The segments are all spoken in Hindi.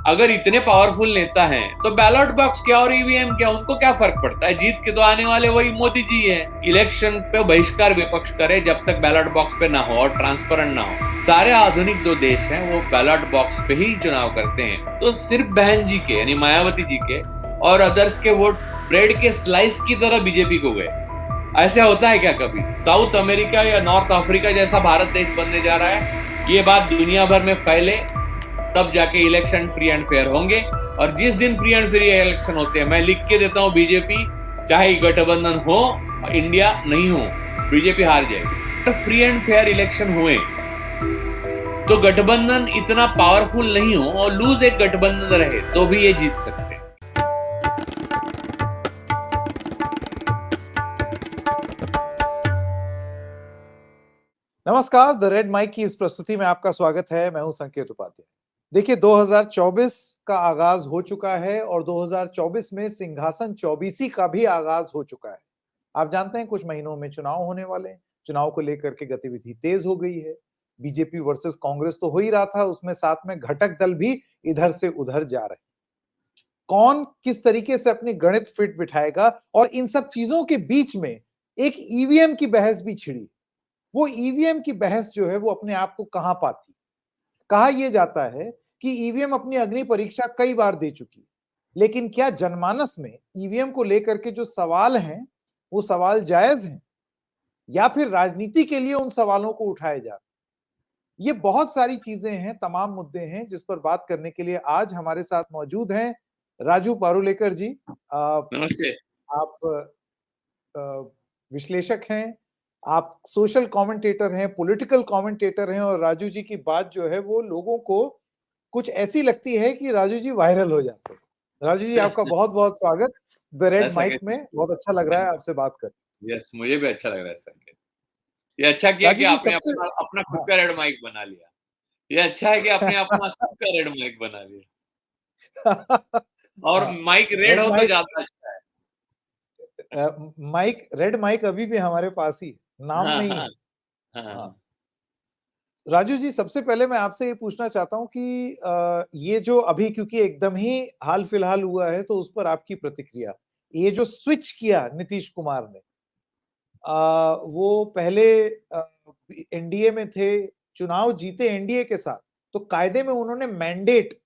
अगर इतने पावरफुल नेता हैं तो बैलेट बॉक्स क्या और ईवीएम क्या, उनको क्या फर्क पड़ता है? जीत के तो आने वाले वही मोदी जी है। इलेक्शन पे बहिष्कार विपक्ष करे जब तक बैलेट बॉक्स पे ना हो और ट्रांसपेरेंट ना हो। सारे आधुनिक जो देश हैं वो बैलेट बॉक्स पे ही चुनाव करते हैं। तो सिर्फ बहन जी के यानी मायावती जी के और अदर्स के वोट ब्रेड के स्लाइस की तरह बीजेपी को गए। ऐसा होता है क्या कभी? साउथ अमेरिका या नॉर्थ अफ्रीका जैसा भारत देश बनने जा रहा है, ये बात दुनिया भर में फैले तब जाके इलेक्शन फ्री एंड फेयर होंगे। और जिस दिन फ्री एंड फेयर इलेक्शन होते हैं, मैं लिख के देता हूं, बीजेपी चाहे गठबंधन हो इंडिया नहीं हो, बीजेपी हार जाएगी। तो फ्री एंड फेयर इलेक्शन हुए तो गठबंधन इतना पावरफुल नहीं हो और लूज एक गठबंधन रहे तो भी ये जीत सकते हैं। नमस्कार, द रेड माइक की इस प्रस्तुति में आपका स्वागत है। मैं हूं संकेत उपाध्याय। देखिए, 2024 का आगाज हो चुका है और 2024 में सिंहासन चौबीसी का भी आगाज हो चुका है। आप जानते हैं कुछ महीनों में चुनाव होने वाले हैं। चुनाव को लेकर के गतिविधि तेज हो गई है। बीजेपी वर्सेस कांग्रेस तो हो ही रहा था, उसमें साथ में घटक दल भी इधर से उधर जा रहे हैं। कौन किस तरीके से अपनी गणित फिट बिठाएगा, और इन सब चीजों के बीच में एक ईवीएम की बहस भी छिड़ी। वो ईवीएम की बहस जो है वो अपने आप को कहां पाती। कहा यह जाता है कि ईवीएम अपनी अग्नि परीक्षा कई बार दे चुकी, लेकिन क्या जनमानस में ईवीएम को लेकर के जो सवाल हैं वो सवाल जायज हैं, या फिर राजनीति के लिए उन सवालों को उठाया जा? ये बहुत सारी चीजें हैं, तमाम मुद्दे हैं जिस पर बात करने के लिए आज हमारे साथ मौजूद हैं राजू पारुलेकर जी। नमस्ते। आप विश्लेषक हैं, आप सोशल कमेंटेटर हैं, पॉलिटिकल कमेंटेटर हैं, और राजू जी की बात जो है वो लोगों को कुछ ऐसी लगती है कि राजू जी वायरल हो जाते हैं। राजू जी, आपका बहुत बहुत स्वागत द रेड ऐसा माइक में। बहुत अच्छा लग रहा है आपसे बात कर। यस, मुझे भी अच्छा लग रहा है संकेत। ये अच्छा किया कि राजू जी, आपने सबसे अपना अपना खुद हाँ का रेड माइक बना लिया। ये अच्छा है कि आपने अपना खुद का रेड माइक बना लिया। और हाँ, माइक रेड रेड हो तो माइक, ज्यादा अच्छा है। माइक, रेड माइक अभी भी हमारे पास ही, नाम हाँ नहीं हाँ है। हाँ, हाँ। राजू जी, सबसे पहले मैं आपसे ये पूछना चाहता हूँ कि ये जो अभी, क्योंकि एकदम ही हाल फिलहाल हुआ है, तो उस पर आपकी प्रतिक्रिया। ये जो स्विच किया नीतीश कुमार ने, वो पहले एनडीए में थे, चुनाव जीते एनडीए के साथ, तो कायदे में उन्होंने मैंडेट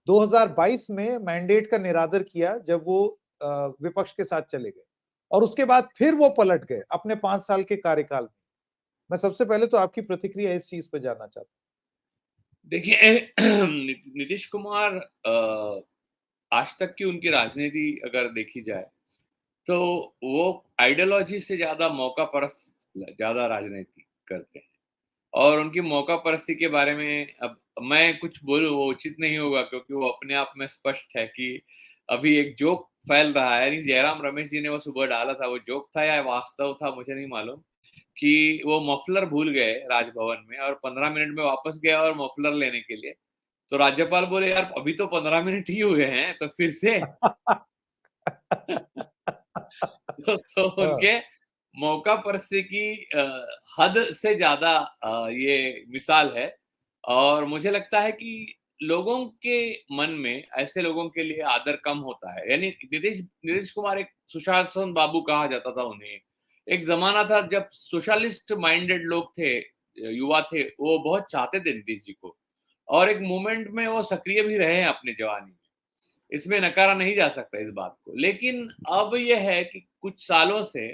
2022 में मैंडेट का निरादर किया जब वो विपक्ष के साथ चले गए, और उसके बाद फिर वो पलट गए अपने 5 साल के कार्यकाल में। मैं सबसे पहले तो आपकी प्रतिक्रिया इस चीज पर जानना चाहता देखिए नीतीश कुमार आज तक की उनकी राजनीति अगर देखी जाए तो वो आइडियोलॉजी से ज्यादा मौका परस्त ज्यादा राजनीति करते हैं। और उनकी मौका परस्ती के बारे में अब मैं कुछ बोलूं वो उचित नहीं होगा, क्योंकि वो अपने आप में स्पष्ट है कि अभी एक जोक फैल रहा है। यानी जयराम रमेश जी ने वो सुबह डाला था, वो जोक था या वास्तव था मुझे नहीं मालूम, कि वो मफलर भूल गए राजभवन में और 15 मिनट में वापस गया और मफलर लेने के लिए। तो राज्यपाल बोले, यार अभी तो 15 मिनट ही हुए हैं तो फिर से तो हाँ, उनके मौका परस्ती की हद से ज्यादा ये मिसाल है। और मुझे लगता है कि लोगों के मन में ऐसे लोगों के लिए आदर कम होता है। यानी नीतीश नीतीश कुमार एक सुशासन बाबू कहा जाता था उन्हें। एक जमाना था जब सोशलिस्ट माइंडेड लोग थे, युवा थे, वो बहुत चाहते थे नीतीश जी को, और एक मूवमेंट में वो सक्रिय भी रहे हैं अपनी जवानी में। इसमें नकारा नहीं जा सकता इस बात को। लेकिन अब यह है कि कुछ सालों से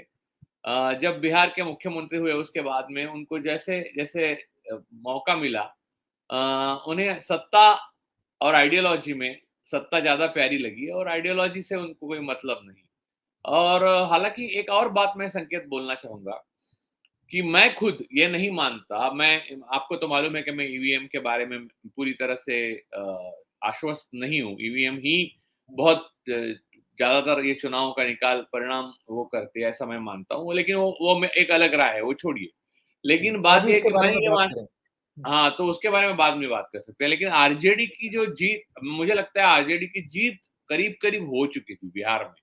जब बिहार के मुख्यमंत्री हुए उसके बाद में उनको जैसे जैसे मौका मिला, उन्हें सत्ता और आइडियोलॉजी में सत्ता ज्यादा प्यारी लगी और आइडियोलॉजी से उनको कोई मतलब नहीं। और हालांकि एक और बात मैं संकेत बोलना चाहूंगा कि मैं खुद ये नहीं मानता। मैं आपको तो मालूम है कि मैं ईवीएम के बारे में पूरी तरह से आश्वस्त नहीं हूँ। ईवीएम ही बहुत ज्यादातर ये चुनाव का निकाल परिणाम वो करते हैं, ऐसा मैं मानता हूँ। लेकिन वो एक अलग राय है, वो छोड़िए। लेकिन बात अभी यह है उसके कि बारे मैं में ये बात मान करें। हाँ, तो उसके बारे में बाद में बात कर सकते हैं। लेकिन आरजेडी की जो जीत, मुझे लगता है आरजेडी की जीत करीब करीब हो चुकी थी बिहार में।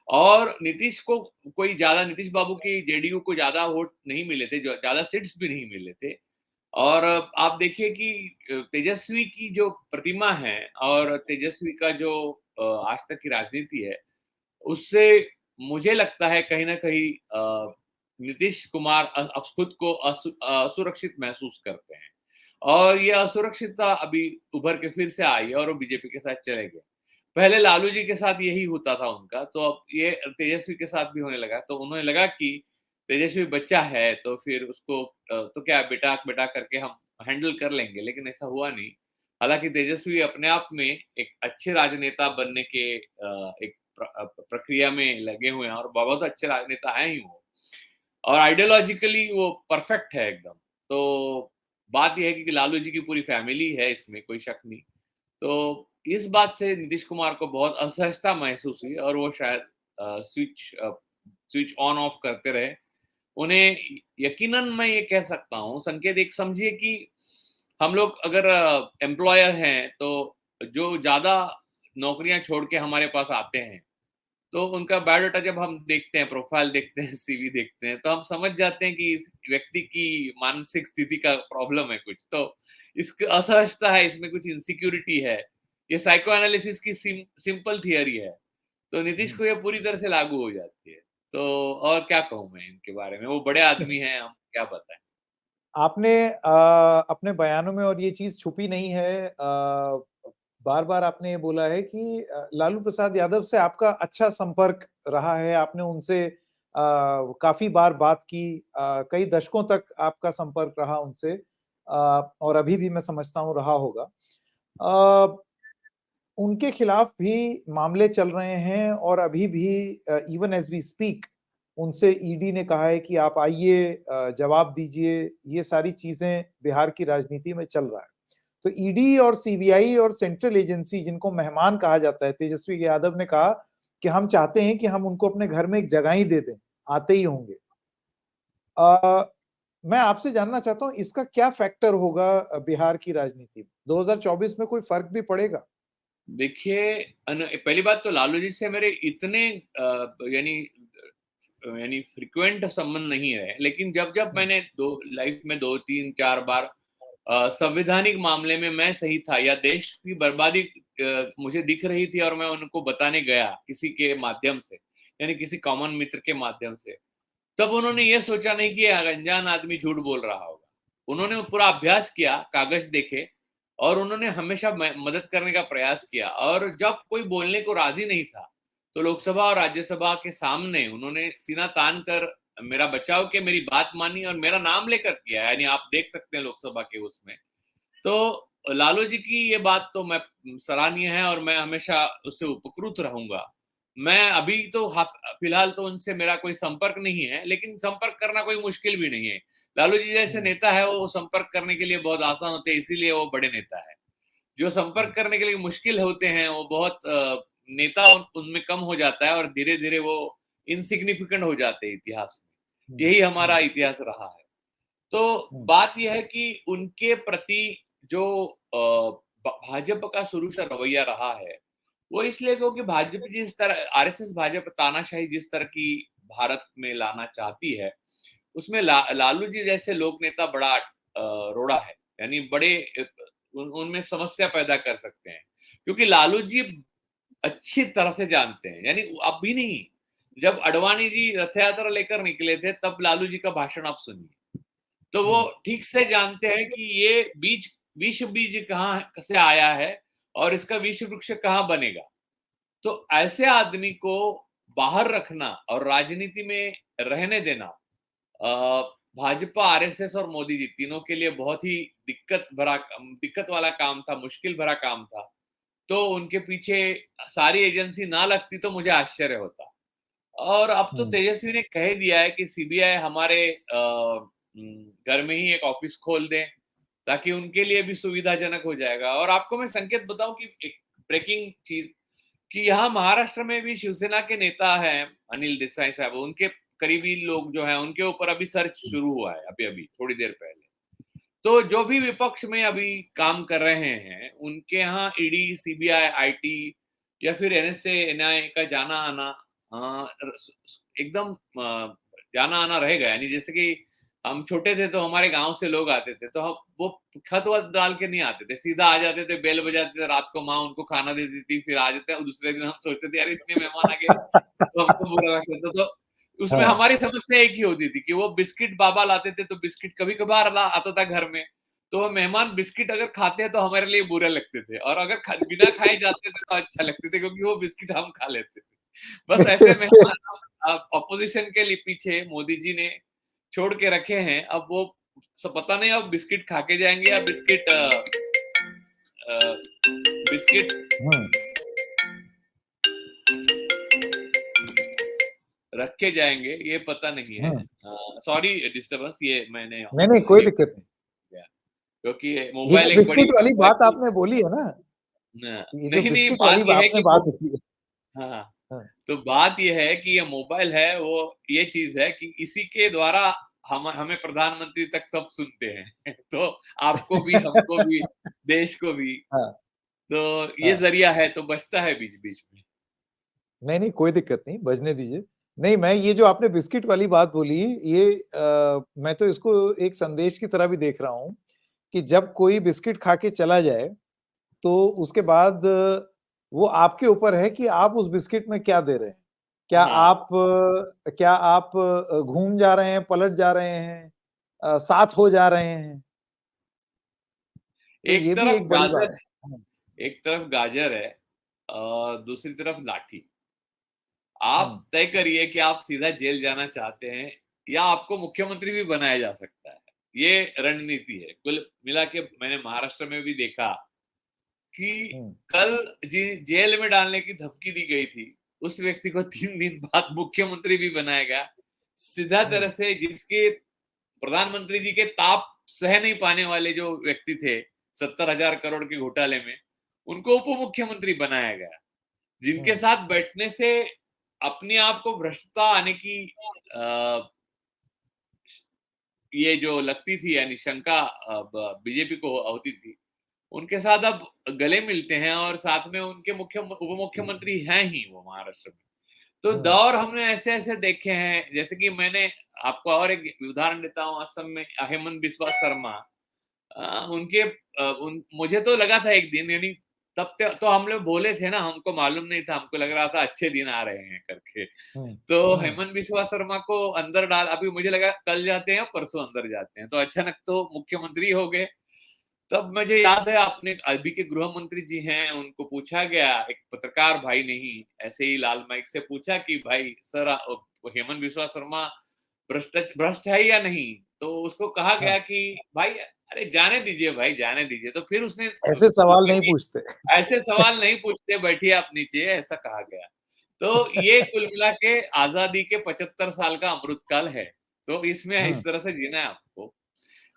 और नीतीश को कोई ज्यादा, नीतीश बाबू की जेडीयू को ज्यादा वोट नहीं मिले थे, जो ज्यादा सीट्स भी नहीं मिले थे। और आप देखिए कि तेजस्वी की जो प्रतिमा है और तेजस्वी का जो आज तक की राजनीति है, उससे मुझे लगता है कहीं न कहीं नीतीश कुमार अब खुद को असुरक्षित महसूस करते हैं। और ये असुरक्षितता अभी उभर के फिर से आई है और वो बीजेपी के साथ चले गए। पहले लालू जी के साथ यही होता था उनका, तो अब ये तेजस्वी के साथ भी होने लगा। तो उन्हें लगा कि तेजस्वी बच्चा है, तो फिर उसको तो क्या बेटा-बेटा करके हम हैंडल कर लेंगे, लेकिन ऐसा हुआ नहीं। हालाँकि तेजस्वी अपने आप में एक अच्छे राजनेता बनने के एक प्रक्रिया में लगे हुए हैं और बहुत अच्छे राजनेता हैं ही वो। और आइडियोलॉजिकली वो परफेक्ट है एकदम। तो बात ये है कि लालू जी की पूरी फैमिली है इसमें, कोई शक नहीं। तो इस बात से नीतीश कुमार को बहुत असहजता महसूस हुई और वो शायद स्विच ऑन ऑफ करते रहे। उन्हें यकीनन मैं ये कह सकता हूँ, संकेत एक समझिए कि हम लोग अगर एम्प्लॉयर हैं, तो जो ज़्यादा नौकरियाँ छोड़ के हमारे पास आते हैं, तो उनका बायोडाटा जब हम देखते हैं, प्रोफाइल देखते हैं, सीवी देखते हैं, तो हम समझ जाते हैं कि इस व्यक्ति की मानसिक स्थिति का प्रॉब्लम है कुछ। तो इसक असहजता है, इसमें कुछ इनसिक्योरिटी है। ये साइको एनालिसिस की सिंपल थियरी है। तो नीतीश हम्म। को ये पूरी तरह से लागू हो जाती है। तो और क्या कहूँ मैं इनके बारे में? वो बड़े आदमी हैं, हम क्या बताएँ? आपने अपने बयानों में और ये चीज़ छुपी नहीं है, बार-बार आपने ये बोला है कि लालू प्रसाद यादव से आपका अच्छा संपर्क रहा है, आपने उनसे काफ़ी बार बात की, कई दशकों तक आपका संपर्क रहा उनसे, और अभी भी मैं समझता हूँ रहा होगा। अ, उनके खिलाफ भी मामले चल रहे हैं और अभी भी इवन एज़ वी स्पीक उनसे ईडी ने कहा है कि आप आइए, जवाब दीजिए, ये सारी चीज़ें बिहार की राजनीति में चल रहा है। तो ईडी और सीबीआई और सेंट्रल एजेंसी जिनको मेहमान कहा जाता है, तेजस्वी यादव ने कहा कि हम चाहते हैं कि हम उनको अपने घर में एक जगह ही दे दें, आते ही होंगे। अ, मैं आपसे जानना चाहता हूँ इसका क्या फैक्टर होगा बिहार की राजनीति में? 2024 में कोई फ़र्क भी पड़ेगा? देखिए पहली बात तो लालू जी से मेरे इतने यानी फ्रीक्वेंट संबंध नहीं रहे, लेकिन जब-जब हुँ, मैंने दो लाइफ में 2, 3, 4 बार संवैधानिक मामले में मैं सही था या देश की बर्बादी मुझे दिख रही थी और मैं उनको बताने गया किसी के माध्यम से, यानी किसी कॉमन मित्र के माध्यम से, तब उन्होंने हुँ, ये सोचा नहीं कि ये अनजान आदमी झूठ बोल रहा होगा। उन्होंने पूरा अभ्यास किया, कागज़ देखे और उन्होंने हमेशा मदद करने का प्रयास किया और जब कोई बोलने को राज़ी नहीं था, तो लोकसभा और राज्यसभा के सामने उन्होंने सीना तान कर मेरा बचाव किया, मेरी बात मानी और मेरा नाम लेकर किया, यानी आप देख सकते हैं लोकसभा के उसमें। तो लालू जी की ये बात तो मैं सराहनीय है और मैं हमेशा उससे उपकृत रहूँगा। मैं अभी तो फिलहाल तो उनसे मेरा कोई संपर्क नहीं है, लेकिन संपर्क करना कोई मुश्किल भी नहीं है। लालू जी जैसे हुँ, नेता है, वो संपर्क करने के लिए बहुत आसान होते हैं, इसीलिए वो बड़े नेता है। जो संपर्क हुँ, करने के लिए मुश्किल होते हैं, वो बहुत नेता उनमें कम हो जाता है और धीरे-धीरे वो इनसिग्निफिकेंट हो जाते हैं इतिहास में। हुँ, यही हमारा हुँ, इतिहास रहा है। तो हुँ, बात ये है कि उनके प्रति जो भाजपा का शुरू से रवैया रहा है, वो इसलिए क्योंकि भाजपा जिस तरह आरएसएस भाजपा तानाशाही जिस तरह की भारत में लाना चाहती है, उसमें लालू जी जैसे लोक नेता बड़ा रोड़ा है, यानी बड़े उनमें समस्या पैदा कर सकते हैं, क्योंकि लालू जी अच्छी तरह से जानते हैं, यानी अब भी नहीं, जब अडवाणी जी रथ यात्रा लेकर निकले थे, तब लालू जी का भाषण आप सुनिए। तो वो हुँ, ठीक से जानते हैं कि ये विष बीज कहाँ से आया है और इसका विष वृक्ष कहाँ बनेगा। तो ऐसे आदमी को बाहर रखना और राजनीति में रहने देना भाजपा, आरएसएस और मोदी जी तीनों के लिए बहुत ही दिक्कत वाला काम था, मुश्किल भरा काम था। तो उनके पीछे सारी एजेंसी ना लगती तो मुझे आश्चर्य होता। और अब तो हुँ, तेजस्वी ने कह दिया है कि सीबीआई हमारे घर में ही एक ऑफिस खोल दें, ताकि उनके लिए भी सुविधाजनक हो जाएगा। और आपको मैं संकेत बताऊं कि एक ब्रेकिंग चीज कि यहाँ महाराष्ट्र में भी शिवसेना के नेता हैं अनिल देसाई साहब, उनके करीबी लोग जो हैं उनके ऊपर अभी सर्च शुरू हुआ है, अभी अभी थोड़ी देर पहले। तो जो भी विपक्ष में अभी काम कर रहे हैं, उनके यहाँ ईडी, सीबीआई, आईटी या फिर एनएसए, एनआई का जाना आना एकदम जाना आना रहेगा। यानी जैसे कि हम छोटे थे तो हमारे गांव से लोग आते थे, तो हम वो खत वत डाल के नहीं आते थे, सीधा आ जाते थे, बेल बजाते थे, रात को माँ उनको खाना देती थी, फिर आ जाते और दूसरे दिन हम सोचते थे यार इतने मेहमान आ गए, तो हमको बुरा लगता था। तो उसमें हाँ। हमारी समस्या एक ही होती थी कि वो बिस्किट बाबा लाते थे, तो बिस्किट कभी कभार आता था घर में, तो वो मेहमान बिस्किट अगर खाते हैं तो हमारे लिए बुरे लगते थे, और अगर बिना खाए जाते थे तो अच्छा लगते थे, क्योंकि वो बिस्किट हम खा लेते थे। बस ऐसे मेहमान अपोजिशन के लिए पीछे मोदी जी ने छोड़ के रखे हैं। अब वो सब पता नहीं, अब बिस्किट खा के जाएंगे या बिस्किट हम्म। रख के जाएंगे, ये पता नहीं है। हम्म। सॉरी डिस्टरबेंस, ये मैंने नहीं नहीं, कोई ये दिक्कत नहीं। किया, क्योंकि ये मोबाइल जो एक बड़ी बिस्किट वाली बात है बात कि आपने बोली है ना, ये जो नहीं नहीं, बिस्किट वाली बात ये है आपने कि बात उठी है। हाँ, हाँ। तो बात ये है कि ये मोबाइल है, वो ये चीज है कि इसी के द्वारा हमें प्रधानमंत्री तक सब सुनते हैं। तो आपको भी, हमको भी, देश को भी, हाँ। तो ये हाँ। जरिया है, तो बचता है बीच बीच में। नहीं नहीं, कोई दिक्कत नहीं, बजने दीजिए। नहीं, मैं ये जो आपने बिस्किट वाली बात बोली, ये मैं तो इसको एक संदेश की तरह भी देख रहा हूँ कि जब कोई बिस्किट खा के चला जाए, तो उसके बाद वो आपके ऊपर है कि आप उस बिस्किट में क्या दे रहे हैं। हाँ, क्या आप घूम जा रहे हैं, पलट जा रहे हैं, साथ हो जा रहे हैं? तो एक ये भी तरफ एक बड़ी बात गाजर, है। एक तरफ गाजर है और दूसरी तरफ लाठी। आप हुँ, तय करिए कि आप सीधा जेल जाना चाहते हैं या आपको मुख्यमंत्री भी बनाया जा सकता है। ये रणनीति है। कुल मिला के मैंने महाराष्ट्र में भी देखा कि हुँ, कल जेल में डालने की धमकी दी गई थी, उस व्यक्ति को 3 दिन बाद मुख्यमंत्री भी बनाया गया। सीधा हुँ, तरह से जिसके प्रधानमंत्री जी के ताप सह नहीं पाने वाले जो व्यक्ति थे 70,000 करोड़ के घोटाले में, उनको उप मुख्यमंत्री बनाया गया, जिनके हुँ, साथ बैठने से अपने आप को भ्रष्टता आने की आ, ये जो लगती थी, यानी शंका बीजेपी को होती थी, उनके साथ अब गले मिलते हैं, और साथ में उनके उप मुख्यमंत्री हैं ही वो महाराष्ट्र में। तो हुँ, दौर हमने ऐसे ऐसे देखे हैं, जैसे कि मैंने आपको और एक उदाहरण देता हूँ, असम में हेमंत बिस्वा शर्मा, उनके मुझे तो लगा था एक दिन, यानी तब तो हम लोग बोले थे ना, हमको मालूम नहीं था, हमको लग रहा था अच्छे दिन आ रहे हैं करके। हुँ, तो हुँ, हेमंत बिस्वा शर्मा को अंदर डाल, अभी मुझे लगा कल जाते हैं परसों अंदर जाते हैं, तो अचानक तो मुख्यमंत्री हो गए। तब मुझे याद है, आपने अभी के गृह मंत्री जी हैं, उनको पूछा गया, एक पत्रकार भाई ने ही ऐसे ही लाल माइक से पूछा कि भाई सर, हेमंत बिस्वा शर्मा भ्रष्ट है या नहीं? तो उसको कहा हाँ, गया कि भाई अरे जाने दीजिए भाई, जाने दीजिए। तो फिर उसने ऐसे सवाल पूछा नहीं कि पूछते। ऐसे सवाल नहीं पूछते, बैठिए आप नीचे, ऐसा कहा गया। तो ये कुल मिला के आजादी के 75 साल का अमृतकाल है। तो इसमें हुँ। इस तरह से जीना है आपको।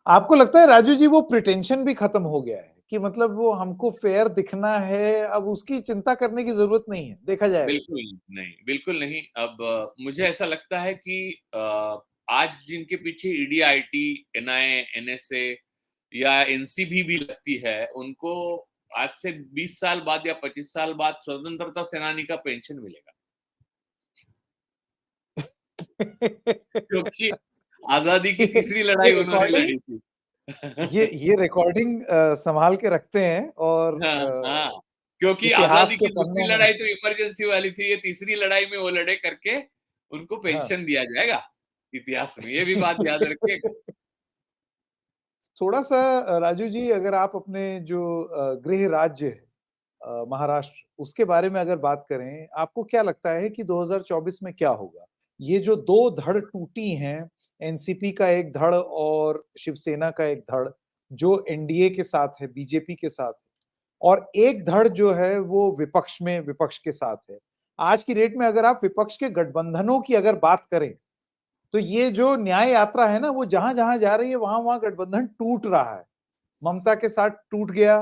आपको लगता है राजू जी वो प्रिटेंशन भी खत्म हो गया है कि मतलब वो हमको फेयर दिखना है, अब उसकी चिंता करने की ज़रूरत नहीं है, देखा जाएगा? बिल्कुल नहीं, बिल्कुल नहीं। अब मुझे ऐसा लगता है कि आज जिनके पीछे ईडी, आईटी, एनआईए, एनएसए या एनसीबी भी लगती है, उनको आज से 20 साल बाद या 25 साल बाद स्वतंत्रता सेनानी का पेंशन मिलेगा। क्योंकि आज़ादी की तीसरी ये लड़ाई उन्होंने रिकॉर्डिंग लड़ी थी। ये रिकॉर्डिंग संभाल के रखते हैं और हाँ, हाँ। क्योंकि इतिहास आज़ादी के की दूसरी पन्नों में। लड़ाई तो इमरजेंसी वाली थी, ये तीसरी लड़ाई में वो लड़े करके उनको हाँ। पेंशन दिया जाएगा इतिहास में, ये भी बात याद रखिएगा। थोड़ा-सा राजू जी, अगर आप अपने जो गृह राज्य है महाराष्ट्र, उसके बारे में अगर बात करें, आपको क्या लगता है कि 2024 में क्या होगा? ये जो 2 धड़ टूटी हैं, एनसीपी का एक धड़ और शिवसेना का एक धड़, जो एनडीए के साथ है, बीजेपी के साथ है, और एक धड़ जो है वो विपक्ष के साथ है। आज की डेट में अगर आप विपक्ष के गठबंधनों की अगर बात करें, तो ये जो न्याय यात्रा है ना, वो जहां-जहां जा रही है, वहां-वहां गठबंधन टूट रहा है। ममता के साथ टूट गया।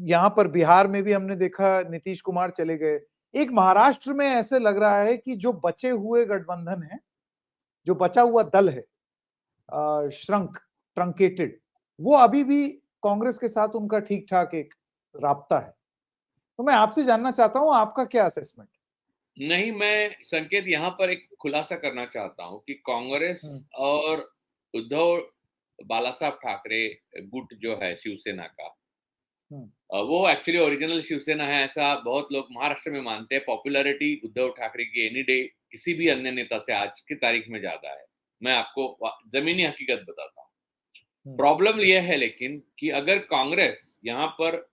यहाँ पर बिहार में भी हमने देखा नीतीश कुमार चले गए। एक महाराष्ट्र में ऐसे लग रहा है कि जो बचे हुए गठबंधन है, जो बचा हुआ दल है, ट्रंकेटेड, वो अभी भी कांग्रेस के साथ उनका ठीक-ठाक एक राब्ता है। तो मैं आपसे जानना चाहता हूँ, आपका क्या असेसमेंट? नहीं, मैं संकेत यहाँ पर एक खुलासा करना चाहता हूँ कि कांग्रेस हुँ, और उद्धव बाला साहब ठाकरे गुट जो है शिवसेना का, हम्म, वो एक्चुअली ओरिजिनल शिवसेना है ऐसा बहुत लोग महाराष्ट्र में मानते हैं। पॉपुलैरिटी उद्धव ठाकरे की एनी डे किसी भी अन्य नेता से आज की तारीख में ज्यादा है। मैं आपको जमीनी हकीकत बताता हूँ। हम्म, प्रॉब्लम यह है लेकिन कि अगर कांग्रेस यहाँ पर,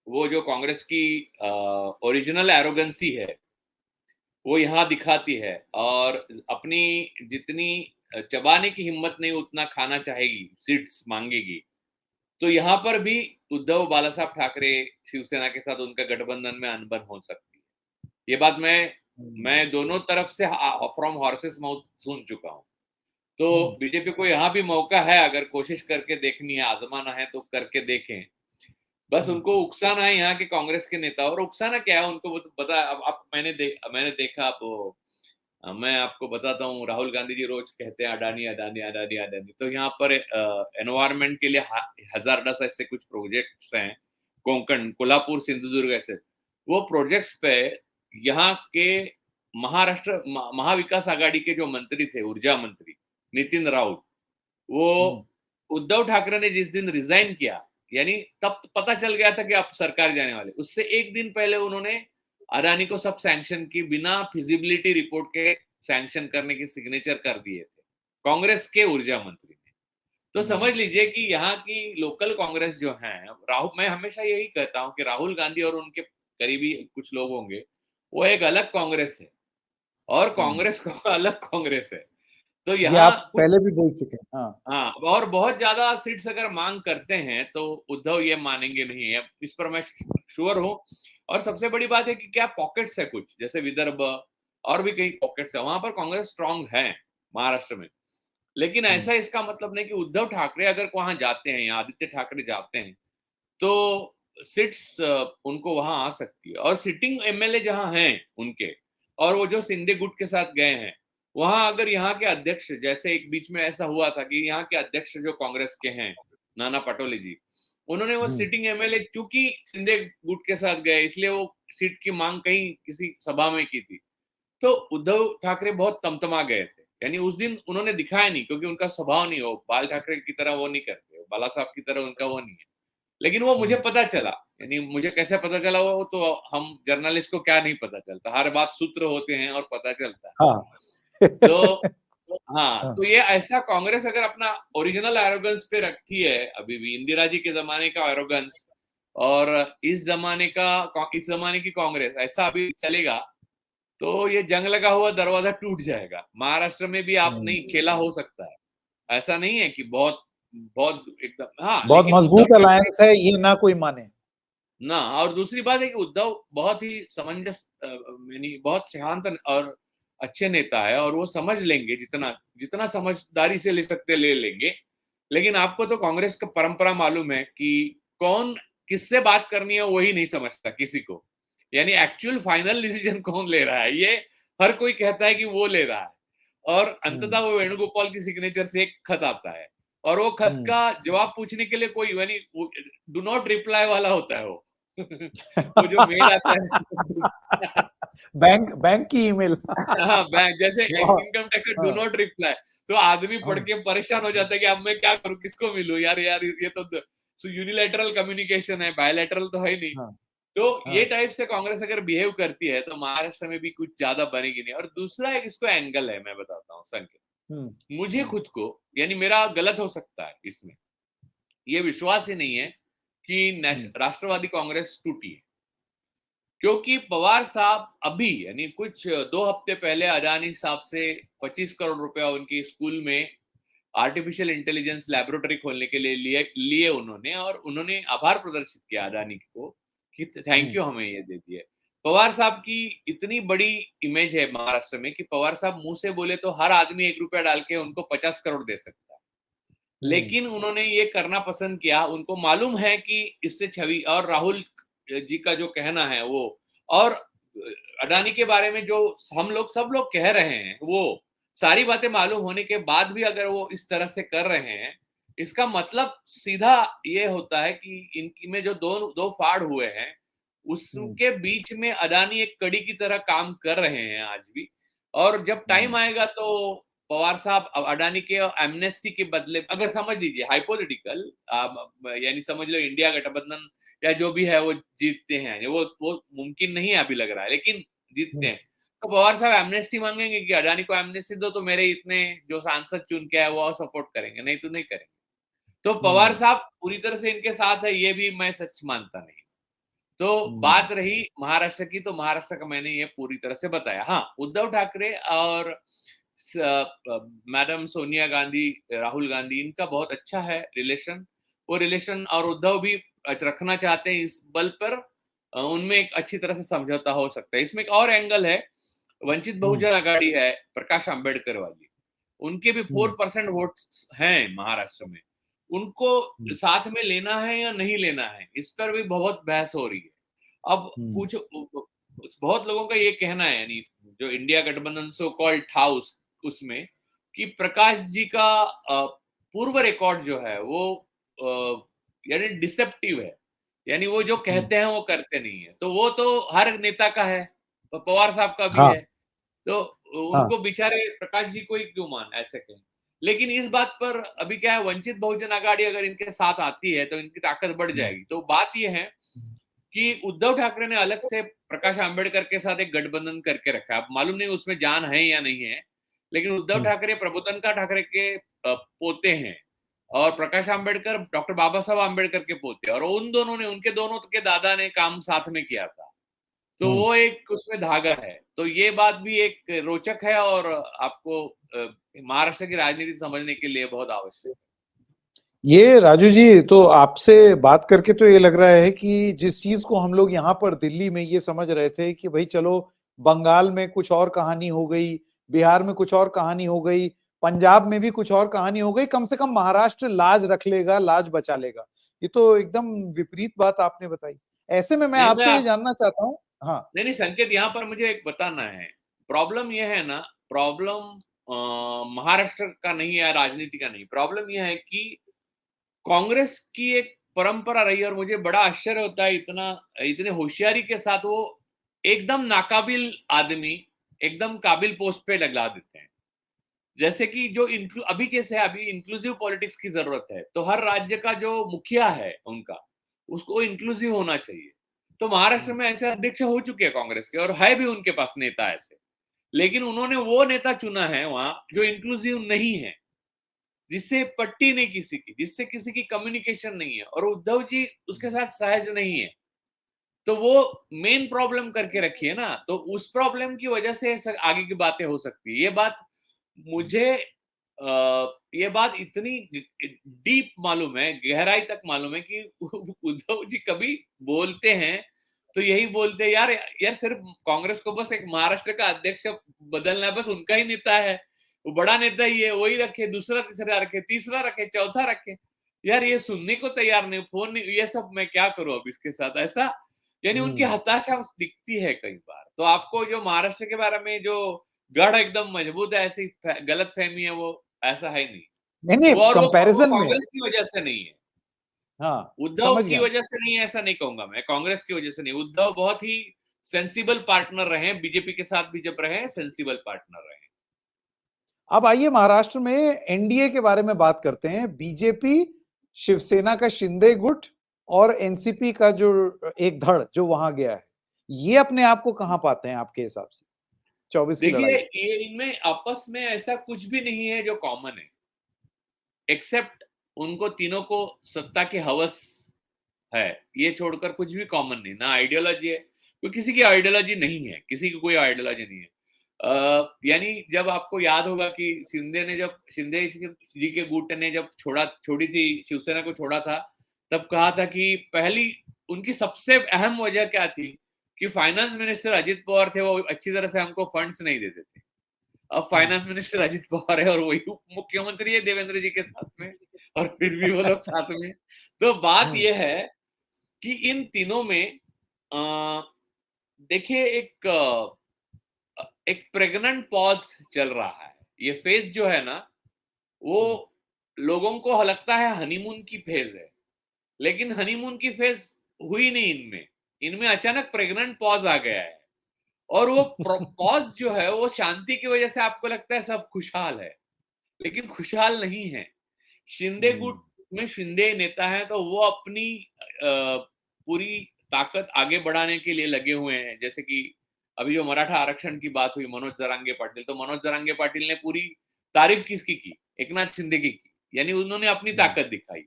वो जो कांग्रेस की ओरिजिनल एरोगेंसी है वो यहाँ दिखाती है और अपनी जितनी चबाने की हिम्मत नहीं उतना खाना चाहेगी, सीट्स मांगेगी, तो यहाँ पर भी उद्धव बाला साहब ठाकरे शिवसेना के साथ उनका गठबंधन में अनबन हो सकती है। ये बात मैं दोनों तरफ से फ्रॉम हॉर्सेस माउथ सुन चुका हूँ। तो हम्म, बीजेपी को यहाँ भी मौका है, अगर कोशिश करके देखनी है, आजमाना है तो करके देखें। बस हम्म, उनको उकसाना है यहाँ के कांग्रेस के नेता। और उकसाना क्या है उनको पता। अब मैंने देखा। अब मैं आपको बताता हूँ, राहुल गांधी जी रोज कहते हैं अडानी अडानी अडानी अडानी। तो यहाँ पर एनवायरमेंट के लिए हजारदस ऐसे कुछ प्रोजेक्ट्स हैं, कोंकण, कोल्हापुर, सिंधुदुर्ग ऐसे। वो प्रोजेक्ट्स पे यहाँ के महाराष्ट्र महाविकास आघाड़ी के जो मंत्री थे, ऊर्जा मंत्री नितिन राउत, वो हम्म, उद्धव ठाकरे ने जिस दिन रिजाइन किया, यानी तब पता चल गया था कि आप सरकार जाने वाले, उससे एक दिन पहले उन्होंने अडानी को सब सैंक्शन की, बिना फिजिबिलिटी रिपोर्ट के सैंक्शन करने की सिग्नेचर कर दिए थे कांग्रेस के ऊर्जा मंत्री ने। तो समझ लीजिए कि यहाँ की लोकल कांग्रेस जो है, राहुल, मैं हमेशा यही कहता हूं कि राहुल गांधी और उनके करीबी कुछ लोग होंगे, वो एक अलग कांग्रेस है और हम्म। कांग्रेस को अलग कांग्रेस है। तो ये यहाँ आप कुछ, पहले भी बोल चुके हैं। हाँ। हाँ, और बहुत ज्यादा सीट्स अगर मांग करते हैं तो उद्धव ये मानेंगे नहीं है, इस पर मैं श्योर हूँ। और सबसे बड़ी बात है कि क्या पॉकेट्स है कुछ, जैसे विदर्भ और भी कई पॉकेट्स है, वहां पर कांग्रेस स्ट्रांग है महाराष्ट्र में। लेकिन हम्म, ऐसा इसका मतलब नहीं कि उद्धव ठाकरे अगर वहां जाते हैं या आदित्य ठाकरे जाते हैं तो सीट्स उनको वहां आ सकती है। और सिटिंग एमएलए जहां हैं उनके, और वो जो सिंधे गुट के साथ गए हैं, वहां अगर यहाँ के अध्यक्ष, जैसे एक बीच में ऐसा हुआ था कि यहाँ के अध्यक्ष जो कांग्रेस के हैं, नाना पटोले जी, उन्होंने वो हम्म, सिटिंग एमएलए चूंकि सिंधे गुट के साथ गए, इसलिए वो सीट की मांग कहीं किसी सभा में की थी। तो उद्धव ठाकरे बहुत तमतमा गए थे, यानी उस दिन उन्होंने दिखाया नहीं, क्योंकि उनका स्वभाव नहीं हो, बाल ठाकरे की तरह वो नहीं करते, बाला साहब की तरह उनका वो नहीं है। लेकिन वो मुझे हम्म, पता चला, यानी मुझे कैसे पता चला, वो तो हम जर्नलिस्ट को क्या नहीं पता चलता, हर बात सूत्र होते हैं और पता चलता है। हाँ। तो हाँ, हाँ, तो ये ऐसा कांग्रेस अगर अपना ओरिजिनल एरोगेंस पे रखती है, अभी भी इंदिरा जी के जमाने का एरोगेंस, और इस जमाने की कांग्रेस ऐसा अभी चलेगा, तो ये जंग लगा हुआ दरवाजा टूट जाएगा। महाराष्ट्र में भी आप हम्म। नहीं, खेला हो सकता है। ऐसा नहीं है कि बहुत बहुत एकदम, हाँ, बहुत लेकिन उद्धव मजबूत ठाकरे अलायंस है, ये ना कोई माने। ना। और दूसरी बात है कि उद्धव बहुत ही समंजस, यानी बहुत शांत और अच्छे नेता है, और वो समझ लेंगे, जितना जितना समझदारी से ले सकते ले लेंगे। लेकिन आपको तो कांग्रेस का परंपरा मालूम है कि कौन किससे बात करनी है वही नहीं समझता किसी को, यानी एक्चुअल फाइनल डिसीजन कौन ले रहा है, ये हर कोई कहता है कि वो ले रहा है। और अंततः हम्म, वो वेणुगोपाल की सिग्नेचर से एक खत आता है, और वो खत हम्म। का जवाब पूछने के लिए कोई, यानी डू नॉट रिप्लाई वाला होता है वो। वो जो मेल आता है बैंक बैंक की ईमेल। हाँ, बैंक जैसे बहुत। इनकम टैक्स डू हाँ, नॉट रिप्लाई। तो आदमी पढ़ हाँ, के परेशान हो जाता है कि अब मैं क्या करूं, किसको मिलूं, यार यार ये तो यूनिलैटरल कम्युनिकेशन है, बायलैटरल तो है नहीं। हाँ, तो ये हाँ, टाइप से कांग्रेस अगर बिहेव करती है तो महाराष्ट्र में भी कुछ ज्यादा बनेगी नहीं। और दूसरा एक इसको एंगल है, मैं बताता हूँ संकेत, हम्म, मुझे हम्म, खुद को, यानी मेरा गलत हो सकता है इसमें, ये विश्वास ही नहीं है कि हम्म, राष्ट्रवादी कांग्रेस टूटी है। क्योंकि पवार साहब अभी, यानी कुछ 2 हफ्ते पहले अडानी साहब से 25 करोड़ रुपया उनकी स्कूल में आर्टिफिशियल इंटेलिजेंस लेबोरेटरी खोलने के लिए लिए उन्होंने, और उन्होंने आभार प्रदर्शित किया अडानी को कि थैंक हम्म, यू, हमें ये दे दिया। पवार साहब की इतनी बड़ी इमेज है महाराष्ट्र में कि पवार साहब मुंह से बोले तो हर आदमी 1 रुपया डाल के उनको 50 करोड़ दे सकता है। हम्म, लेकिन उन्होंने ये करना पसंद किया, उनको मालूम है कि इससे छवि, और राहुल जी का जो कहना है वो, और अडानी के बारे में जो हम लोग सब लोग कह रहे हैं, वो सारी बातें मालूम होने के बाद भी अगर वो इस तरह से कर रहे हैं, इसका मतलब सीधा ये होता है कि इनकी में जो दो दो फाड़ हुए हैं, हम्म, उसके बीच में अडानी एक कड़ी की तरह काम कर रहे हैं आज भी। और जब टाइम हम्म, आएगा तो पवार साहब अडानी के एमनेस्टी के बदले, अगर समझ लीजिए हाइपोथेटिकल, यानी समझ लो इंडिया गठबंधन या जो भी है वो जीतते हैं, वो मुमकिन नहीं है अभी लग रहा है, लेकिन जीतते हैं, तो पवार साहब एमनेस्टी मांगेंगे कि अडानी को एमनेस्टी दो तो मेरे इतने जो सांसद चुन के है वो सपोर्ट करेंगे, नहीं तो नहीं करेंगे। तो पवार साहब पूरी तरह से इनके साथ है, ये भी मैं सच मानता नहीं। तो बात रही महाराष्ट्र की, तो महाराष्ट्र का मैंने ये पूरी तरह से बताया। हाँ, उद्धव ठाकरे और मैडम सोनिया गांधी, राहुल गांधी, इनका बहुत अच्छा है रिलेशन। वो रिलेशन और उद्धव भी रखना चाहते हैं, इस बल पर उनमें एक अच्छी तरह से समझौता हो सकता है। इसमें एक और एंगल है, वंचित बहुजन आघाड़ी है प्रकाश अंबेडकर वाली, उनके भी 4% वोट हैं महाराष्ट्र में, उनको साथ में लेना है या नहीं लेना है, इस पर भी बहुत बहस हो रही है। अब कुछ बहुत लोगों का ये कहना है, यानी जो इंडिया गठबंधन सो कॉल्ड था उसमें, कि प्रकाश जी का पूर्व रिकॉर्ड जो है वो यानी डिसेप्टिव है, यानी वो जो कहते हैं वो करते नहीं है। तो वो तो हर नेता का है, तो पवार साहब का भी है, तो उनको बेचारे प्रकाश जी को ही क्यों मान ऐसे कहें। लेकिन इस बात पर अभी क्या है, वंचित बहुजन आघाड़ी अगर इनके साथ आती है तो इनकी ताकत बढ़ जाएगी। तो बात यह है कि उद्धव ठाकरे ने अलग से प्रकाश आंबेडकर के साथ एक गठबंधन करके रखा है। अब मालूम नहीं उसमें जान है या नहीं है, लेकिन उद्धव ठाकरे प्रबोधनकार ठाकरे के पोते हैं और प्रकाश आंबेडकर डॉक्टर बाबा साहब आंबेडकर के पोते, और उन दोनों ने, उनके दोनों के दादा ने काम साथ में किया था, तो वो एक उसमें धागा है। तो ये बात भी एक रोचक है और आपको महाराष्ट्र की राजनीति समझने के लिए बहुत आवश्यक है। ये राजू जी, तो आपसे बात करके तो ये लग रहा है कि जिस चीज को हम लोग यहाँ पर दिल्ली में ये समझ रहे थे कि भाई चलो बंगाल में कुछ और कहानी हो गई, बिहार में कुछ और कहानी हो गई, पंजाब में भी कुछ और कहानी हो गई, कम से कम महाराष्ट्र लाज रख लेगा, लाज बचा लेगा। ये तो एकदम विपरीत बात आपने बताई। ऐसे में मैं नहीं, आपसे ये जानना चाहता हूँ। हाँ, नहीं संकेत, यहाँ पर मुझे एक बताना है। प्रॉब्लम यह है ना, प्रॉब्लम महाराष्ट्र का नहीं है, राजनीति का नहीं, प्रॉब्लम यह है कि कांग्रेस की एक परंपरा रही, और मुझे बड़ा आश्चर्य होता है इतने होशियारी के साथ वो एकदम नाकाबिल आदमी एकदम काबिल पोस्ट पे लगा देते हैं। जैसे कि जो अभी कैसे है, अभी इंक्लूसिव पॉलिटिक्स की जरूरत है, तो हर राज्य का जो मुखिया है उनका, उसको इंक्लूसिव होना चाहिए। तो महाराष्ट्र में ऐसे अध्यक्ष हो चुके हैं कांग्रेस के, और है भी उनके पास नेता ऐसे, लेकिन उन्होंने वो नेता चुना है वहां जो इंक्लूसिव नहीं है, जिससे पट्टी नहीं किसी की, जिससे किसी की कम्युनिकेशन नहीं है, और उद्धव जी उसके साथ सहज नहीं है। तो वो मेन प्रॉब्लम करके रखी है ना, तो उस प्रॉब्लम की वजह से आगे की बातें हो सकती है। ये बात मुझे ये बात इतनी डीप मालूम है, गहराई तक मालूम है कि उद्धव जी कभी बोलते हैं तो यही बोलते हैं, यार यार सिर्फ कांग्रेस को बस एक महाराष्ट्र का अध्यक्ष बदलना है, बस उनका ही नेता है, वो बड़ा नेता ही है, वही रखे, दूसरा तीसरा रखे, तीसरा रखे, चौथा रखे। यार ये सुनने को तैयार नहीं, फोन नहीं, ये सब मैं क्या करूं अब इसके साथ, ऐसा यानी उनकी हताशा दिखती है कई बार। तो आपको जो महाराष्ट्र के बारे में जो गढ़ एकदम मजबूत है, ऐसी गलत फहमी है, वो ऐसा है नहीं। नहीं नहीं, वो कंपैरिजन में। कांग्रेस की वजह से नहीं है, हाँ, उद्धव समझ की गया। वजह से नहीं है, ऐसा नहीं कहूंगा मैं, कांग्रेस की वजह से नहीं। उद्धव बहुत ही सेंसिबल पार्टनर रहे, बीजेपी के साथ भी जब रहे सेंसिबल पार्टनर रहे। अब आइए महाराष्ट्र में एनडीए के बारे में बात करते हैं। बीजेपी, शिवसेना का शिंदे गुट और एनसीपी का जो एक धड़ जो वहां गया है, ये अपने आप को कहां पाते हैं आपके हिसाब से 24 की देखिए, लड़ाई? ये इनमें आपस में ऐसा कुछ भी नहीं है जो कॉमन है, एक्सेप्ट उनको तीनों को सत्ता की हवस है, ये छोड़कर कुछ भी कॉमन नहीं, ना आइडियोलॉजी है, कोई किसी की आइडियोलॉजी नहीं है, किसी की कोई आइडियोलॉजी नहीं है। यानी जब आपको याद होगा कि शिंदे जी के गुट ने जब छोड़ी थी शिवसेना को, छोड़ा था, तब कहा था कि पहली उनकी सबसे अहम वजह क्या थी कि फाइनेंस मिनिस्टर अजित पवार थे, वो अच्छी तरह से हमको फंड्स नहीं देते थे। अब फाइनेंस मिनिस्टर अजित पवार है और वही उप मुख्यमंत्री है देवेंद्र जी के साथ में, और फिर भी वो लोग साथ में। तो बात यह है कि इन तीनों में देखिए एक प्रेग्नेंट पॉज चल रहा है। ये फेज जो है ना, वो लोगों को लगता है हनीमून की फेज है, लेकिन हनीमून की फेज हुई नहीं इनमें। इनमें अचानक प्रेग्नेंट पॉज आ गया है, और वो पॉज जो है वो शांति की वजह से आपको लगता है सब खुशहाल है, लेकिन खुशहाल नहीं है। शिंदे गुट में शिंदे नेता हैं तो वो अपनी पूरी ताकत आगे बढ़ाने के लिए लगे हुए हैं। जैसे कि अभी जो मराठा आरक्षण की बात हुई, मनोज जरांगे पाटिल, तो मनोज जरांगे पाटिल ने पूरी तारीफ किसकी की? एकनाथ शिंदे की, यानी उन्होंने अपनी ताकत दिखाई।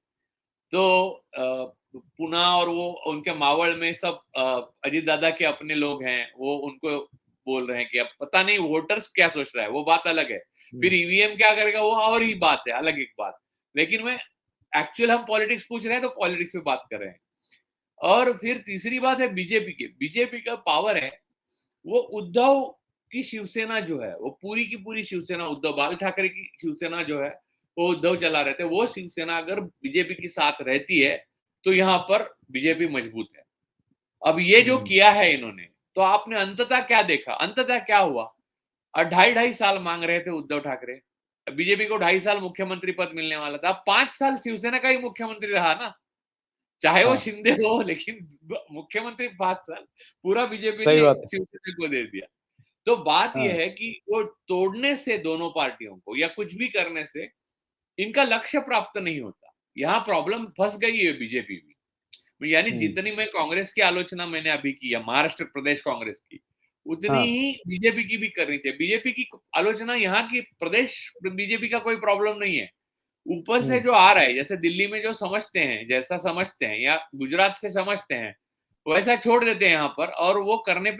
तो पूना और वो उनके मावल में सब अजीत दादा के अपने लोग हैं, वो उनको बोल रहे हैं कि अब पता नहीं वोटर्स क्या सोच रहा है, वो बात अलग है। फिर ईवीएम क्या करेगा वो और ही बात है, अलग एक बात। लेकिन मैं एक्चुअल हम पॉलिटिक्स पूछ रहे हैं तो पॉलिटिक्स पे बात कर रहे हैं। और फिर तीसरी बात है बीजेपी की। बीजेपी का पावर है, वो उद्धव की शिवसेना जो है, वो पूरी की पूरी शिवसेना, उद्धव बाल ठाकरे की शिवसेना जो है, वो उद्धव चला रहे थे। वो शिवसेना अगर बीजेपी के साथ रहती है तो यहाँ पर बीजेपी मजबूत है। अब ये जो किया है इन्होंने, तो आपने अंततः क्या देखा? अंततः क्या हुआ? 2.5 साल मांग रहे थे उद्धव ठाकरे, बीजेपी को 2.5 साल मुख्यमंत्री पद मिलने वाला था। 5 साल शिवसेना का ही मुख्यमंत्री रहा ना, चाहे वो शिंदे हो, लेकिन मुख्यमंत्री 5 साल पूरा बीजेपी सही ने बात है। शिवसेना को दे दिया। तो बात यह है कि वो तोड़ने से दोनों पार्टियों को या कुछ भी करने से इनका लक्ष्य प्राप्त नहीं होता। यहाँ प्रॉब्लम फंस गई है बीजेपी में। यानी जितनी मैं कांग्रेस की आलोचना मैंने अभी की या महाराष्ट्र प्रदेश कांग्रेस की, उतनी ही बीजेपी की भी करनी चाहिए। बीजेपी की आलोचना यहाँ की प्रदेश बीजेपी का कोई प्रॉब्लम नहीं है, ऊपर से जो आ रहा है, जैसे दिल्ली में जो समझते हैं, जैसा समझते हैं, या गुजरात से समझते हैं, वैसा छोड़ देते हैं यहाँ पर, और वो करने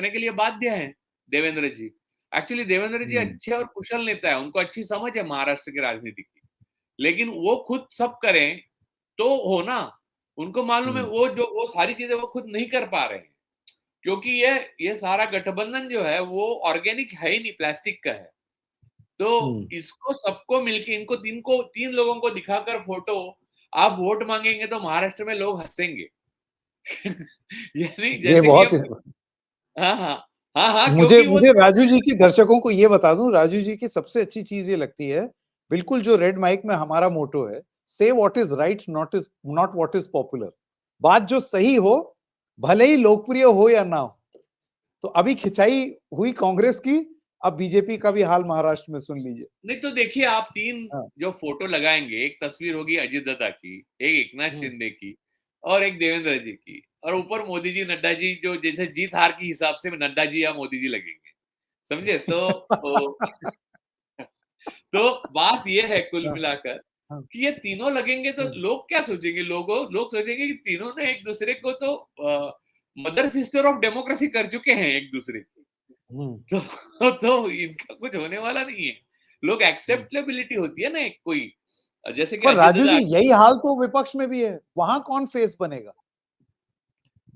के लिए बाध्य हैं देवेंद्र जी। एक्चुअली देवेंद्र जी अच्छे और कुशल नेता है, उनको अच्छी समझ है महाराष्ट्र की राजनीति की, लेकिन वो खुद सब करें तो हो ना। उनको मालूम है वो सारी चीजें वो खुद नहीं कर पा रहे हैं, क्योंकि ये सारा गठबंधन जो है वो ऑर्गेनिक है ही नहीं, प्लास्टिक का है। तो इसको सबको मिलके इनको तीन लोगों को दिखाकर फोटो आप वोट मांगेंगे तो महाराष्ट्र में लोग हंसेंगे। यानी ये जैसे कि बहुत अब हाँ हाँ हाँ हाँ, मुझे क्योंकि वो मुझे राजू जी की, दर्शकों को ये बता दूं, राजू जी की सबसे अच्छी चीज ये लगती है, बिल्कुल जो रेड माइक में हमारा मोटो है, से what is right, not what is popular. बात जो सही हो, भले ही लोकप्रिय हो या ना हो। तो अभी खिंचाई हुई कांग्रेस की, अब बीजेपी का भी हाल महाराष्ट्र में सुन लीजिए। नहीं तो देखिए, आप तीन जो फोटो लगाएंगे, एक तस्वीर होगी अजीत दादा की, एक एकनाथ शिंदे की, और एक देवेंद्र जी की, और ऊपर मोदी जी नड्डा जी, जो जैसे जीत हार के हिसाब से नड्डा जी या मोदी जी लगेंगे, समझे? तो बात ये है कुल मिलाकर कि ये तीनों लगेंगे तो लोग क्या सोचेंगे? लोग सोचेंगे कि तीनों ने एक दूसरे को तो मदर सिस्टर ऑफ डेमोक्रेसी कर चुके हैं एक दूसरे की। तो इनका कुछ होने वाला नहीं है। लोग एक्सेप्टेबिलिटी होती है ना एक कोई, जैसे कि पर अजय राजू दादा, जी यही हाल तो विपक्ष में भी है, वहां कौन फेस बनेगा?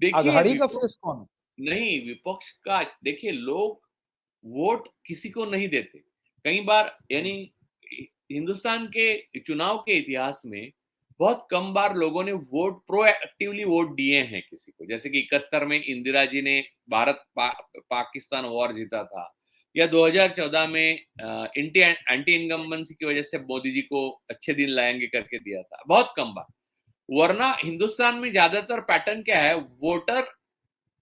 देखिए अघाड़ी का फेस कौन है? नहीं, विपक्ष का देखिए, लोग वोट किसी को नहीं देते कई बार। यानी हिंदुस्तान के चुनाव के इतिहास में बहुत कम बार लोगों ने प्रोएक्टिवली वोट दिए हैं किसी को। जैसे कि 71 में इंदिरा जी ने पाकिस्तान वॉर जीता था, या 2014 में एंटी इनकम्बेंसी की वजह से मोदी जी को अच्छे दिन लाएंगे करके दिया था, बहुत कम बार। वरना हिंदुस्तान में ज्यादातर पैटर्न क्या है, वोटर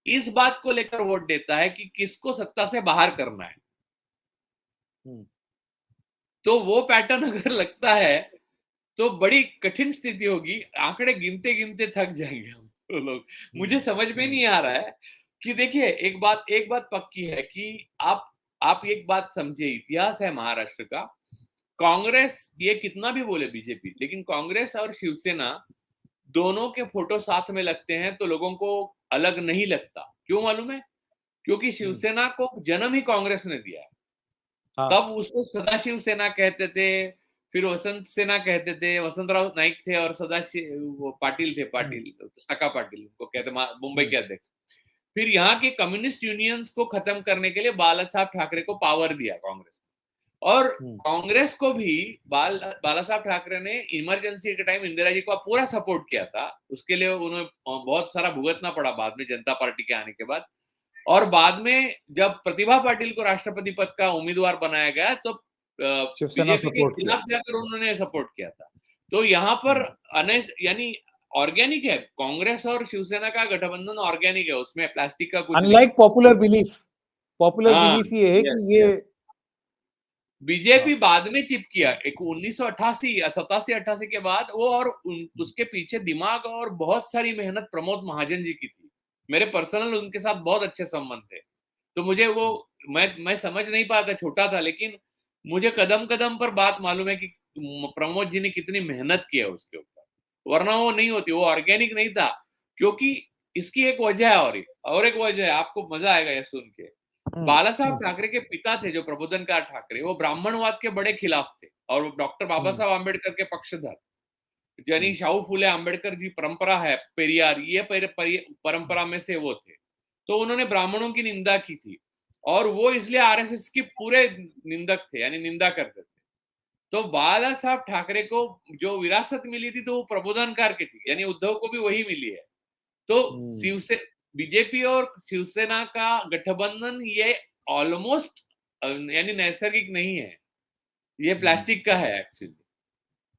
इस बात को लेकर वोट देता है कि किसको सत्ता से बाहर करना है। तो वो पैटर्न अगर लगता है तो बड़ी कठिन स्थिति होगी, आंकड़े गिनते गिनते थक जाएंगे हम तो लोग। मुझे समझ में नहीं आ रहा है कि देखिए, एक बात पक्की है कि आप एक बात समझिए, इतिहास है महाराष्ट्र का। कांग्रेस ये कितना भी बोले बीजेपी, लेकिन कांग्रेस और शिवसेना दोनों के फोटो साथ में लगते हैं तो लोगों को अलग नहीं लगता। क्यों मालूम है? क्योंकि शिवसेना को जन्म ही कांग्रेस ने दिया है। तब उसको सदाशिव सेना कहते थे, फिर वसंत सेना कहते थे, वसंतराव नाईक थे, और सदाशिव पाटिल थे, सका पाटिल उनको कहते, मुंबई के अध्यक्ष। फिर यहाँ के कम्युनिस्ट यूनियंस को खत्म करने के लिए बाला साहब ठाकरे को पावर दिया कांग्रेस, और कांग्रेस को भी बाला साहब ठाकरे ने इमरजेंसी के टाइम इंदिरा जी को पूरा सपोर्ट किया था। उसके लिए उन्हें बहुत सारा भुगतना पड़ा बाद में, जनता पार्टी के आने के बाद। और बाद में जब प्रतिभा पाटिल को राष्ट्रपति पद का उम्मीदवार बनाया गया तो शिवसेना बीजेपी के सपोर्ट किया। खिलाफ जाकर उन्होंने सपोर्ट किया था। तो यहाँ पर यानी ऑर्गेनिक है, कांग्रेस और शिवसेना का गठबंधन ऑर्गेनिक है, उसमें प्लास्टिक का कुछ नहीं। अनलाइक पॉपुलर हाँ, बिलीफ ये है यस कि ये यस। बीजेपी हाँ, बाद में चिप किया, एक 1988 या 87-88 के बाद वो, और उसके पीछे दिमाग और बहुत सारी मेहनत प्रमोद महाजन जी की थी। मेरे पर्सनल उनके साथ बहुत अच्छे संबंध थे, तो मुझे वो, मैं समझ नहीं पाता, छोटा था, लेकिन मुझे कदम कदम पर बात मालूम है कि प्रमोद जी ने कितनी मेहनत की है उसके ऊपर, वरना वो नहीं होती, वो ऑर्गेनिक नहीं था। क्योंकि इसकी एक वजह है, और एक वजह है, आपको मजा आएगा ये सुन के। बाला साहब ठाकरे के पिता थे जो प्रबोधनकार ठाकरे, वो ब्राह्मणवाद के बड़े खिलाफ थे और डॉक्टर बाबा साहब आम्बेडकर के पक्षधर, यानी शाहू फूले आम्बेडकर जी परंपरा है, पेरियार, ये परंपरा में से वो थे। तो उन्होंने ब्राह्मणों की निंदा की थी, और वो इसलिए आरएसएस की पूरे निंदक थे, यानी निंदा करते थे। तो बाला साहब ठाकरे को जो विरासत मिली थी, तो वो प्रबोधनकार की थी, यानी उद्धव को भी वही मिली है। तो शिवसे बीजेपी और शिवसेना का गठबंधन ये ऑलमोस्ट, यानी नैसर्गिक नहीं है, ये प्लास्टिक का है एक्चुअली।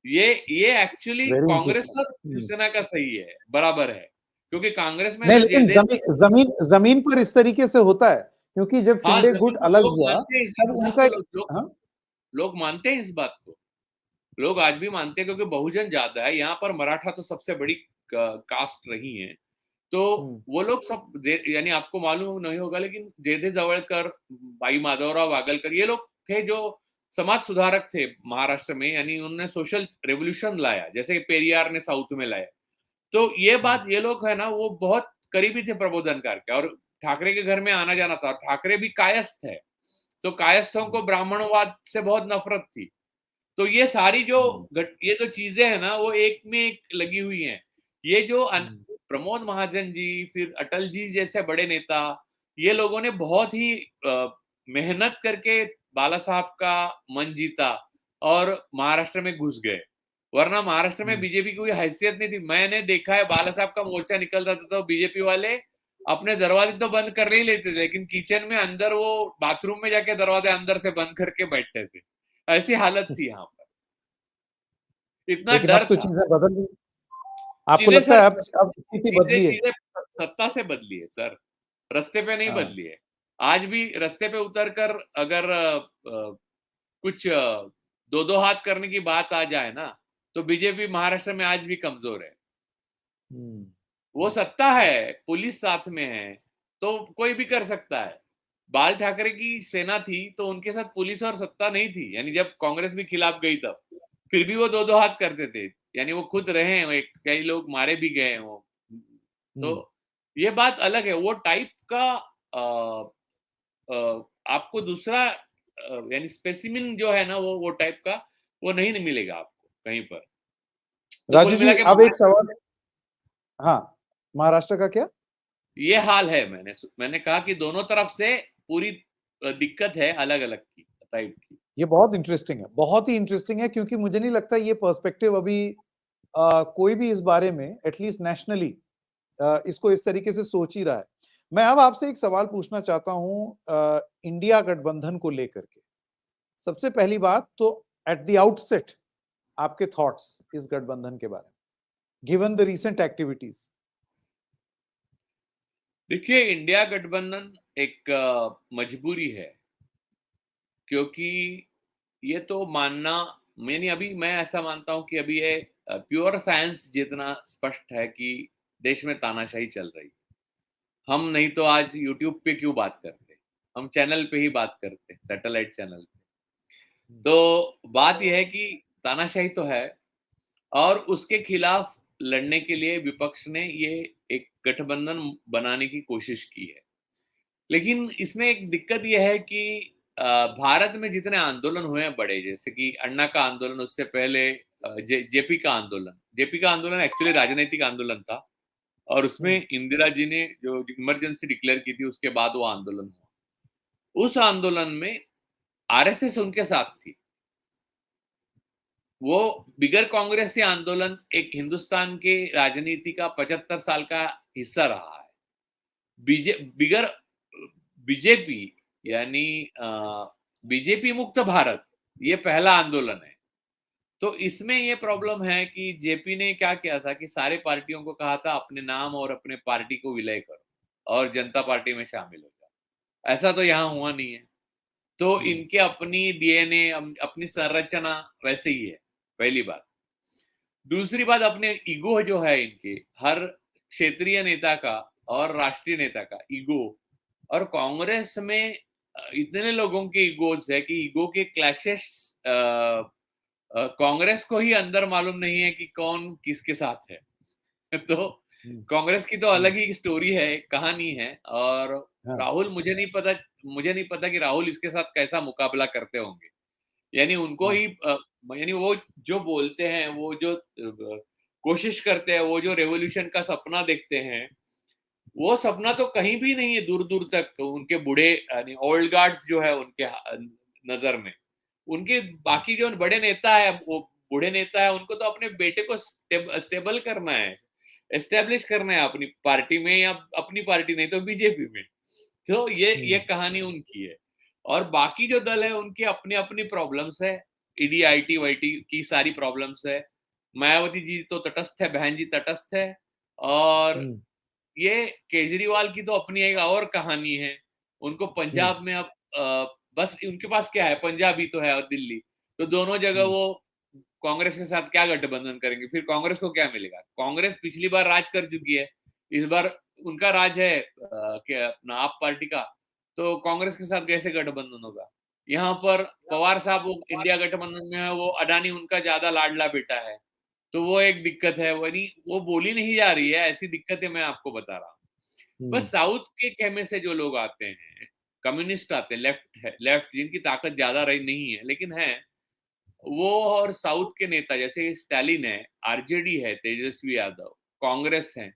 ये एक्चुअली वेरी कांग्रेस और इंटरेस्टिंग। शिवसेना का सही है, बराबर है, क्योंकि कांग्रेस में नहीं, ना लेकिन जयदेव, जमीन पर इस तरीके से होता है, क्योंकि जब हाँ शिंदे गुट जमीन पर अलग लोग हुआ मानते हैं इस तब बात उनका, को, हाँ, लोग मानते हैं इस बात को, लोग आज भी मानते हैं, क्योंकि बहुजन ज्यादा है यहाँ पर, मराठा तो सबसे बड़ी कास्ट रही है। तो वो लोग सब, यानी आपको मालूम नहीं होगा, लेकिन जेधे जवळकर, भाई माधवराव वागलकर, ये लोग थे जो समाज सुधारक थे महाराष्ट्र में, यानी उन्होंने सोशल रेवोल्यूशन लाया, जैसे पेरियार ने साउथ में लाया। तो ये बात, ये लोग है ना, वो बहुत करीबी थे प्रबोधनकार के, और ठाकरे के घर में आना जाना था, ठाकरे भी कायस्थ है, तो कायस्थों को ब्राह्मणवाद से बहुत नफरत थी। तो ये सारी जो ये जो चीजें हैं ना, वो एक में एक लगी हुई हैं। ये जो प्रमोद महाजन जी, फिर अटल जी जैसे बड़े नेता, ये लोगों ने बहुत ही मेहनत करके बाला साहब का मन जीता और महाराष्ट्र में घुस गए, वरना महाराष्ट्र में बीजेपी की कोई हैसियत नहीं थी। मैंने देखा है, बाला साहब का मोर्चा निकलता था तो बीजेपी वाले अपने दरवाजे तो बंद कर ही लेते थे, लेकिन किचन में अंदर, वो बाथरूम में जाके दरवाजे अंदर से बंद करके बैठते थे। ऐसी हालत थी यहाँ पर, इतना लेकिन डर अब तो था। चीजें बदल गई। आपको चीजें लगता सर, है अब स्थिति चीजें बदली है? चीजें सत्ता से बदली है सर, रास्ते पे नहीं हाँ। बदली है। आज भी रास्ते पे उतर कर अगर कुछ दो दो हाथ करने की बात आ जाए ना, तो बीजेपी महाराष्ट्र में आज भी कमजोर है। वो सत्ता है, पुलिस साथ में है, तो कोई भी कर सकता है। बाल ठाकरे की सेना थी, तो उनके साथ पुलिस और सत्ता नहीं थी, यानी जब कांग्रेस भी खिलाफ गई तब, फिर भी वो दो दो हाथ करते थे, यानी वो खुद रहे हैं, कई लोग मारे भी गए हो। तो ये बात अलग है, वो टाइप का आपको दूसरा, यानी स्पेसिमिन जो है ना, वो टाइप का वो नहीं मिलेगा आपको कहीं पर। तो कुल राजू मिला जी, के अब एक सवाल, हाँ, महाराष्ट्र का क्या? ये हाल है। मैंने कहा कि दोनों तरफ से पूरी दिक्कत है, अलग अलग की टाइप की। ये बहुत इंटरेस्टिंग है, बहुत ही इंटरेस्टिंग है, क्योंकि मुझे नहीं लगता ये पर्सपेक्टिव अभी कोई भी इस बारे में एटलीस्ट नेशनली इसको इस तरीके से सोच ही रहा है। मैं अब आपसे एक सवाल पूछना चाहता हूं इंडिया गठबंधन को लेकर के। सबसे पहली बात तो एट द आउटसेट आपके थॉट्स इस गठबंधन के बारे में, गिवन द रीसेंट एक्टिविटीज। देखिए, इंडिया गठबंधन एक मजबूरी है, क्योंकि ये तो मानना, मैंने अभी, मैं ऐसा मानता हूं कि अभी ये प्योर साइंस जितना स्पष्ट है कि देश में तानाशाही चल रही। हम नहीं तो आज यूट्यूब पे क्यों बात करते, हम चैनल पे ही बात करते, सैटेलाइट चैनल पे। तो बात यह है कि तानाशाही तो है, और उसके खिलाफ लड़ने के लिए विपक्ष ने ये एक गठबंधन बनाने की कोशिश की है। लेकिन इसमें एक दिक्कत यह है कि भारत में जितने आंदोलन हुए हैं बड़े, जैसे कि अन्ना का आंदोलन, उससे पहले जेपी का आंदोलन, एक्चुअली राजनीतिक आंदोलन था, और उसमें इंदिरा जी ने जो इमरजेंसी डिक्लेयर की थी, उसके बाद वो आंदोलन हुआ। उस आंदोलन में आरएसएस उनके साथ थी। वो बिगर कांग्रेसी आंदोलन एक हिंदुस्तान के राजनीति का 75 साल का हिस्सा रहा है। बिगर बीजेपी, यानी बीजेपी मुक्त भारत, ये पहला आंदोलन है। तो इसमें ये प्रॉब्लम है कि जेपी ने क्या किया था कि सारे पार्टियों को कहा था अपने नाम और अपने पार्टी को विलय करो और जनता पार्टी में शामिल हो जाओ। ऐसा तो यहाँ हुआ नहीं है। तो इनके अपनी डीएनए, अपनी संरचना वैसे ही है, पहली बात। दूसरी बात, अपने ईगो जो है इनके, हर क्षेत्रीय नेता का और राष्ट्रीय नेता का ईगो, और कांग्रेस में इतने लोगों के ईगोज है कि ईगो के क्लैशेस कांग्रेस को ही अंदर मालूम नहीं है कि कौन किसके साथ है। तो कांग्रेस की तो अलग ही स्टोरी है, कहानी है। और हाँ, राहुल, मुझे नहीं पता कि राहुल इसके साथ कैसा मुकाबला करते होंगे। यानी उनको हाँ, ही यानी वो जो बोलते हैं, वो जो कोशिश करते हैं, वो जो रेवोल्यूशन का सपना देखते हैं, वो सपना तो कहीं भी नहीं है दूर दूर तक। उनके बूढ़े यानी ओल्ड गार्ड्स जो है उनके नजर में, उनके बाकी जो बड़े नेता है, वो बूढ़े नेता है, उनको तो अपने बेटे को स्टेबल करना है, एस्टेब्लिश करना है अपनी पार्टी में, या अपनी पार्टी नहीं तो बीजेपी में। तो ये कहानी उनकी है। और बाकी जो दल है उनकी अपनी अपनी प्रॉब्लम्स है, ईडी आईटी वाईटी की सारी प्रॉब्लम्स है। मायावती जी तो तटस्थ है, बहन जी तटस्थ है। और ये केजरीवाल की तो अपनी एक और कहानी है। उनको पंजाब में अब बस उनके पास क्या है, पंजाब ही तो है और दिल्ली, तो दोनों जगह वो कांग्रेस के साथ क्या गठबंधन करेंगे? फिर कांग्रेस को क्या मिलेगा? कांग्रेस पिछली बार राज कर चुकी है, इस बार उनका राज है क्या अपना आप पार्टी का, तो कांग्रेस के साथ कैसे गठबंधन होगा? यहाँ पर पवार साहब वो इंडिया गठबंधन में है, वो अडानी उनका ज्यादा लाडला बेटा है, तो वो एक दिक्कत है। वही वो बोली नहीं जा रही है, ऐसी दिक्कतें मैं आपको बता रहा हूँ। बस साउथ के खेमे से जो लोग आते हैं, कम्युनिस्ट आते हैं, लेफ्ट जिनकी ताकत ज्यादा रही नहीं है लेकिन है वो, और साउथ के नेता जैसे स्टालिन है, आरजेडी है, तेजस्वी यादव, कांग्रेस है,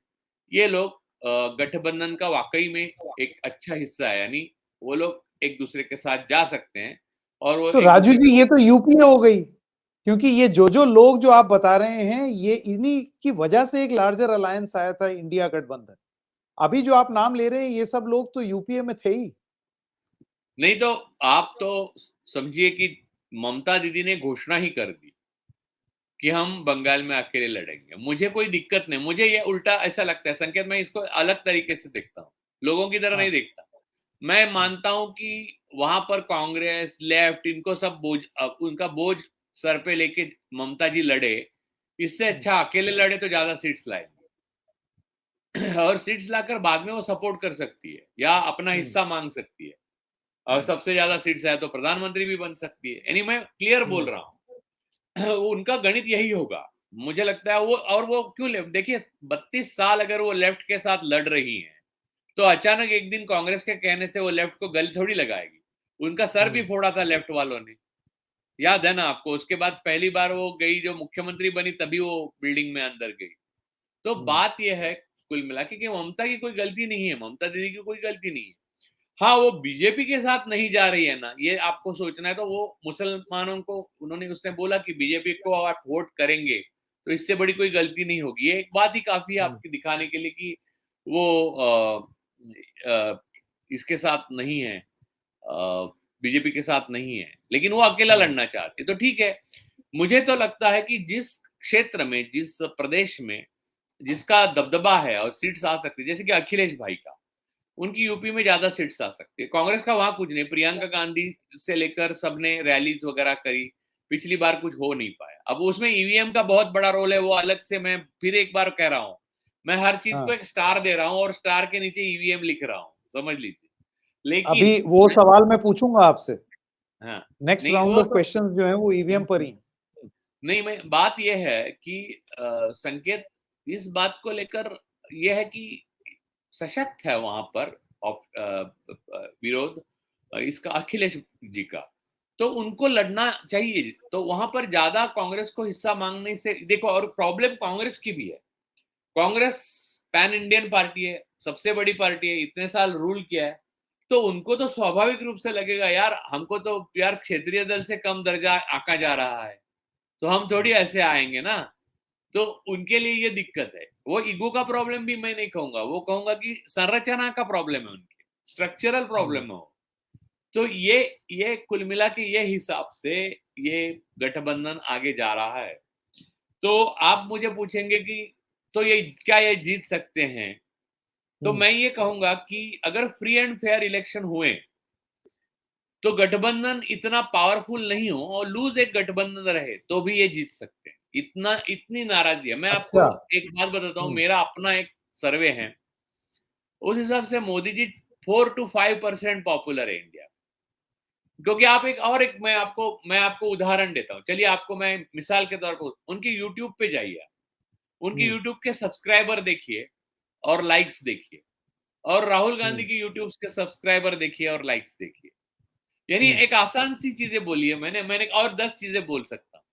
ये लोग गठबंधन का वाकई में एक अच्छा हिस्सा है। यानी वो लोग एक दूसरे के साथ जा सकते हैं और वो तो एक राजू दूसरे जी को। ये तो यूपी हो गई, क्योंकि ये जो लोग जो आप बता रहे हैं ये इन्हीं की वजह से एक लार्जर अलायंस आया था, इंडिया गठबंधन। अभी जो आप नाम ले रहे हैं ये सब लोग तो यूपीए में थे ही। नहीं तो आप तो समझिए कि ममता दीदी ने घोषणा ही कर दी कि हम बंगाल में अकेले लड़ेंगे। मुझे कोई दिक्कत नहीं, मुझे ये उल्टा ऐसा लगता है संकेत, मैं इसको अलग तरीके से देखता हूँ, लोगों की तरह हाँ, नहीं देखता। मैं मानता हूं कि वहां पर कांग्रेस लेफ्ट इनको सब बोझ, उनका बोझ सर पे लेके ममता जी लड़े, इससे अच्छा अकेले लड़े तो ज्यादा सीट्स लाएंगे। और सीट्स लाकर बाद में वो सपोर्ट कर सकती है या अपना हिस्सा मांग सकती है, और सबसे ज्यादा सीट्स है तो प्रधानमंत्री भी बन सकती है। यानी मैं क्लियर बोल रहा हूँ। उनका गणित यही होगा, मुझे लगता है। वो और वो क्यों देखिए 32 साल अगर वो लेफ्ट के साथ लड़ रही है, तो अचानक एक दिन कांग्रेस के कहने से वो लेफ्ट को गले थोड़ी लगाएगी। उनका सर भी फोड़ा था लेफ्ट वालों ने, याद है ना आपको? उसके बाद पहली बार वो गई, जो मुख्यमंत्री बनी तभी वो बिल्डिंग में अंदर गई। तो बात यह है कुल मिला के कि ममता की कोई गलती नहीं है, ममता दीदी की कोई गलती नहीं है। हाँ, वो बीजेपी के साथ नहीं जा रही है ना, ये आपको सोचना है। तो वो मुसलमानों को उसने बोला कि बीजेपी को आप वोट करेंगे तो इससे बड़ी कोई गलती नहीं होगी। ये एक बात ही काफी है आपकी दिखाने के लिए कि वो इसके साथ नहीं है, बीजेपी के साथ नहीं है, लेकिन वो अकेला लड़ना चाहती है। तो ठीक है, मुझे तो लगता है कि जिस क्षेत्र में, जिस प्रदेश में जिसका दबदबा है और सीट्स आ सकती है, जैसे कि अखिलेश भाई का, उनकी यूपी में ज्यादा सीट्स आ सकती है। कांग्रेस का वहां कुछ नहीं, प्रियंका गांधी से लेकर सबने रैलीज वगैरह करी, पिछली बार कुछ हो नहीं पाया। अब उसमें ईवीएम का बहुत बड़ा रोल है, वो अलग से मैं फिर एक बार कह रहा हूं, मैं हर चीज को एक स्टार दे रहा हूं और स्टार के नीचे ईवीएम लिख रहा हूं, समझ लीजिए। अभी लेकिन वो सवाल मैं पूछूंगा आपसे, हाँ, नेक्स्ट नहीं राउंड वो ऑफ तो क्वेश्चंस जो है वो ईवीएम पर ही। नहीं, मैं बात यह है कि संकेत इस बात को लेकर यह है कि सशक्त है वहां पर विरोध इसका अखिलेश जी का, तो उनको लड़ना चाहिए। तो वहां पर ज्यादा कांग्रेस को हिस्सा मांगने से देखो, और प्रॉब्लम कांग्रेस की भी है। कांग्रेस पैन इंडियन पार्टी है, सबसे बड़ी पार्टी है, इतने साल रूल किया है, तो उनको तो स्वाभाविक रूप से लगेगा यार हमको तो यार क्षेत्रीय दल से कम दर्जा आका जा रहा है, तो हम थोड़ी ऐसे आएंगे ना। तो उनके लिए ये दिक्कत है। वो ईगो का प्रॉब्लम भी मैं नहीं कहूंगा, वो कहूंगा कि संरचना का प्रॉब्लम है, उनके स्ट्रक्चरल प्रॉब्लम है। तो ये कुल मिला के ये हिसाब से ये गठबंधन आगे जा रहा है। तो आप मुझे पूछेंगे कि तो ये क्या ये जीत सकते हैं? तो मैं ये कहूंगा कि अगर फ्री एंड फेयर इलेक्शन हुए तो गठबंधन इतना पावरफुल नहीं हो और लूज एक गठबंधन रहे तो भी ये जीत सकते हैं। इतनी नाराजगी है। मैं आपको अच्छा। एक बात बताता हूँ, हम्म। मेरा अपना एक सर्वे है, उस हिसाब से मोदी जी 4 to 5% पॉपुलर है इंडिया। क्योंकि आप एक मैं आपको उदाहरण देता हूँ। चलिए आपको मैं मिसाल के तौर पर उनकी यूट्यूब पे जाइए, उनकी हम्म। यूट्यूब के सब्सक्राइबर देखिए और लाइक्स देखिए, और राहुल गांधी हम्म। की यूट्यूब के सब्सक्राइबर देखिए और लाइक्स देखिए। यानी हम्म। एक आसान सी चीजें बोली है मैंने और 10 चीजें बोल सकता हूँ।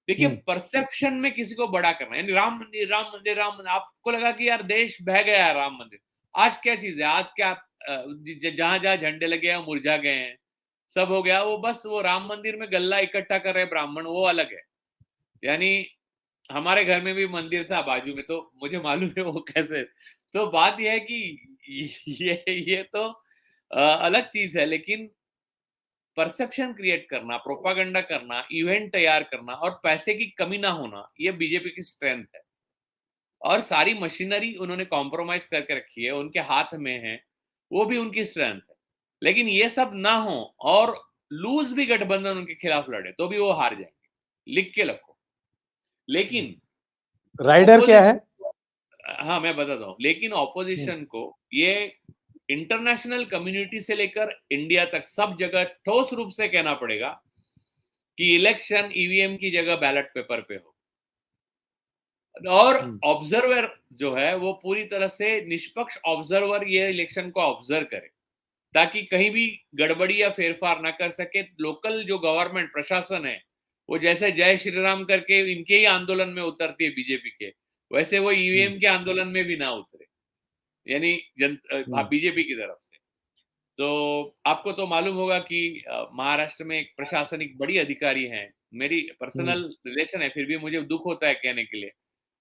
देखिए, हम्म। परसेप्शन में किसी को बड़ा करना, यानी राम मंदिर राम मंदिर राम मंदिर, आपको लगा कि यार देश बह गया है राम मंदिर। आज क्या चीज है? आज क्या जहां जहां झंडे लगे हैं मुरझा गए हैं, सब हो गया। वो बस वो राम मंदिर में गल्ला इकट्ठा कर रहे ब्राह्मण, वो अलग है। यानी हमारे घर में भी मंदिर था बाजू में, तो मुझे मालूम है वो कैसे। तो बात यह है कि ये तो अलग चीज है, लेकिन परसेप्शन क्रिएट करना, प्रोपागेंडा करना, इवेंट तैयार करना और पैसे की कमी ना होना, ये बीजेपी की स्ट्रेंथ है। और सारी मशीनरी उन्होंने कॉम्प्रोमाइज करके रखी है, उनके हाथ में है, वो भी उनकी स्ट्रेंथ है। लेकिन ये सब ना हो और लूज भी गठबंधन उनके खिलाफ लड़े तो भी वो हार जाएंगे, लिख के रखो। लेकिन राइडर क्या है? ऑपोजिशन, हाँ मैं बताता हूँ, लेकिन हम्म। ऑपोजिशन को ये इंटरनेशनल कम्युनिटी से लेकर इंडिया तक सब जगह ठोस रूप से कहना पड़ेगा कि इलेक्शन ईवीएम की जगह बैलेट पेपर पे हो, और हम्म। ऑब्जर्वर जो है वो पूरी तरह से निष्पक्ष ऑब्जर्वर ये इलेक्शन को ऑब्जर्व करे, ताकि कहीं भी गड़बड़ी या फेरफार ना कर सके। लोकल जो गवर्नमेंट प्रशासन है वो जैसे जय श्री राम करके इनके ही आंदोलन में उतरती है बीजेपी के, वैसे वो हम्म। ईवीएम के आंदोलन में भी ना उतरे, यानी हम्म। बीजेपी की तरफ से। तो आपको तो मालूम होगा कि महाराष्ट्र में एक प्रशासनिक बड़ी अधिकारी हैं, मेरी हम्म। पर्सनल रिलेशन है, फिर भी मुझे दुख होता है कहने के लिए।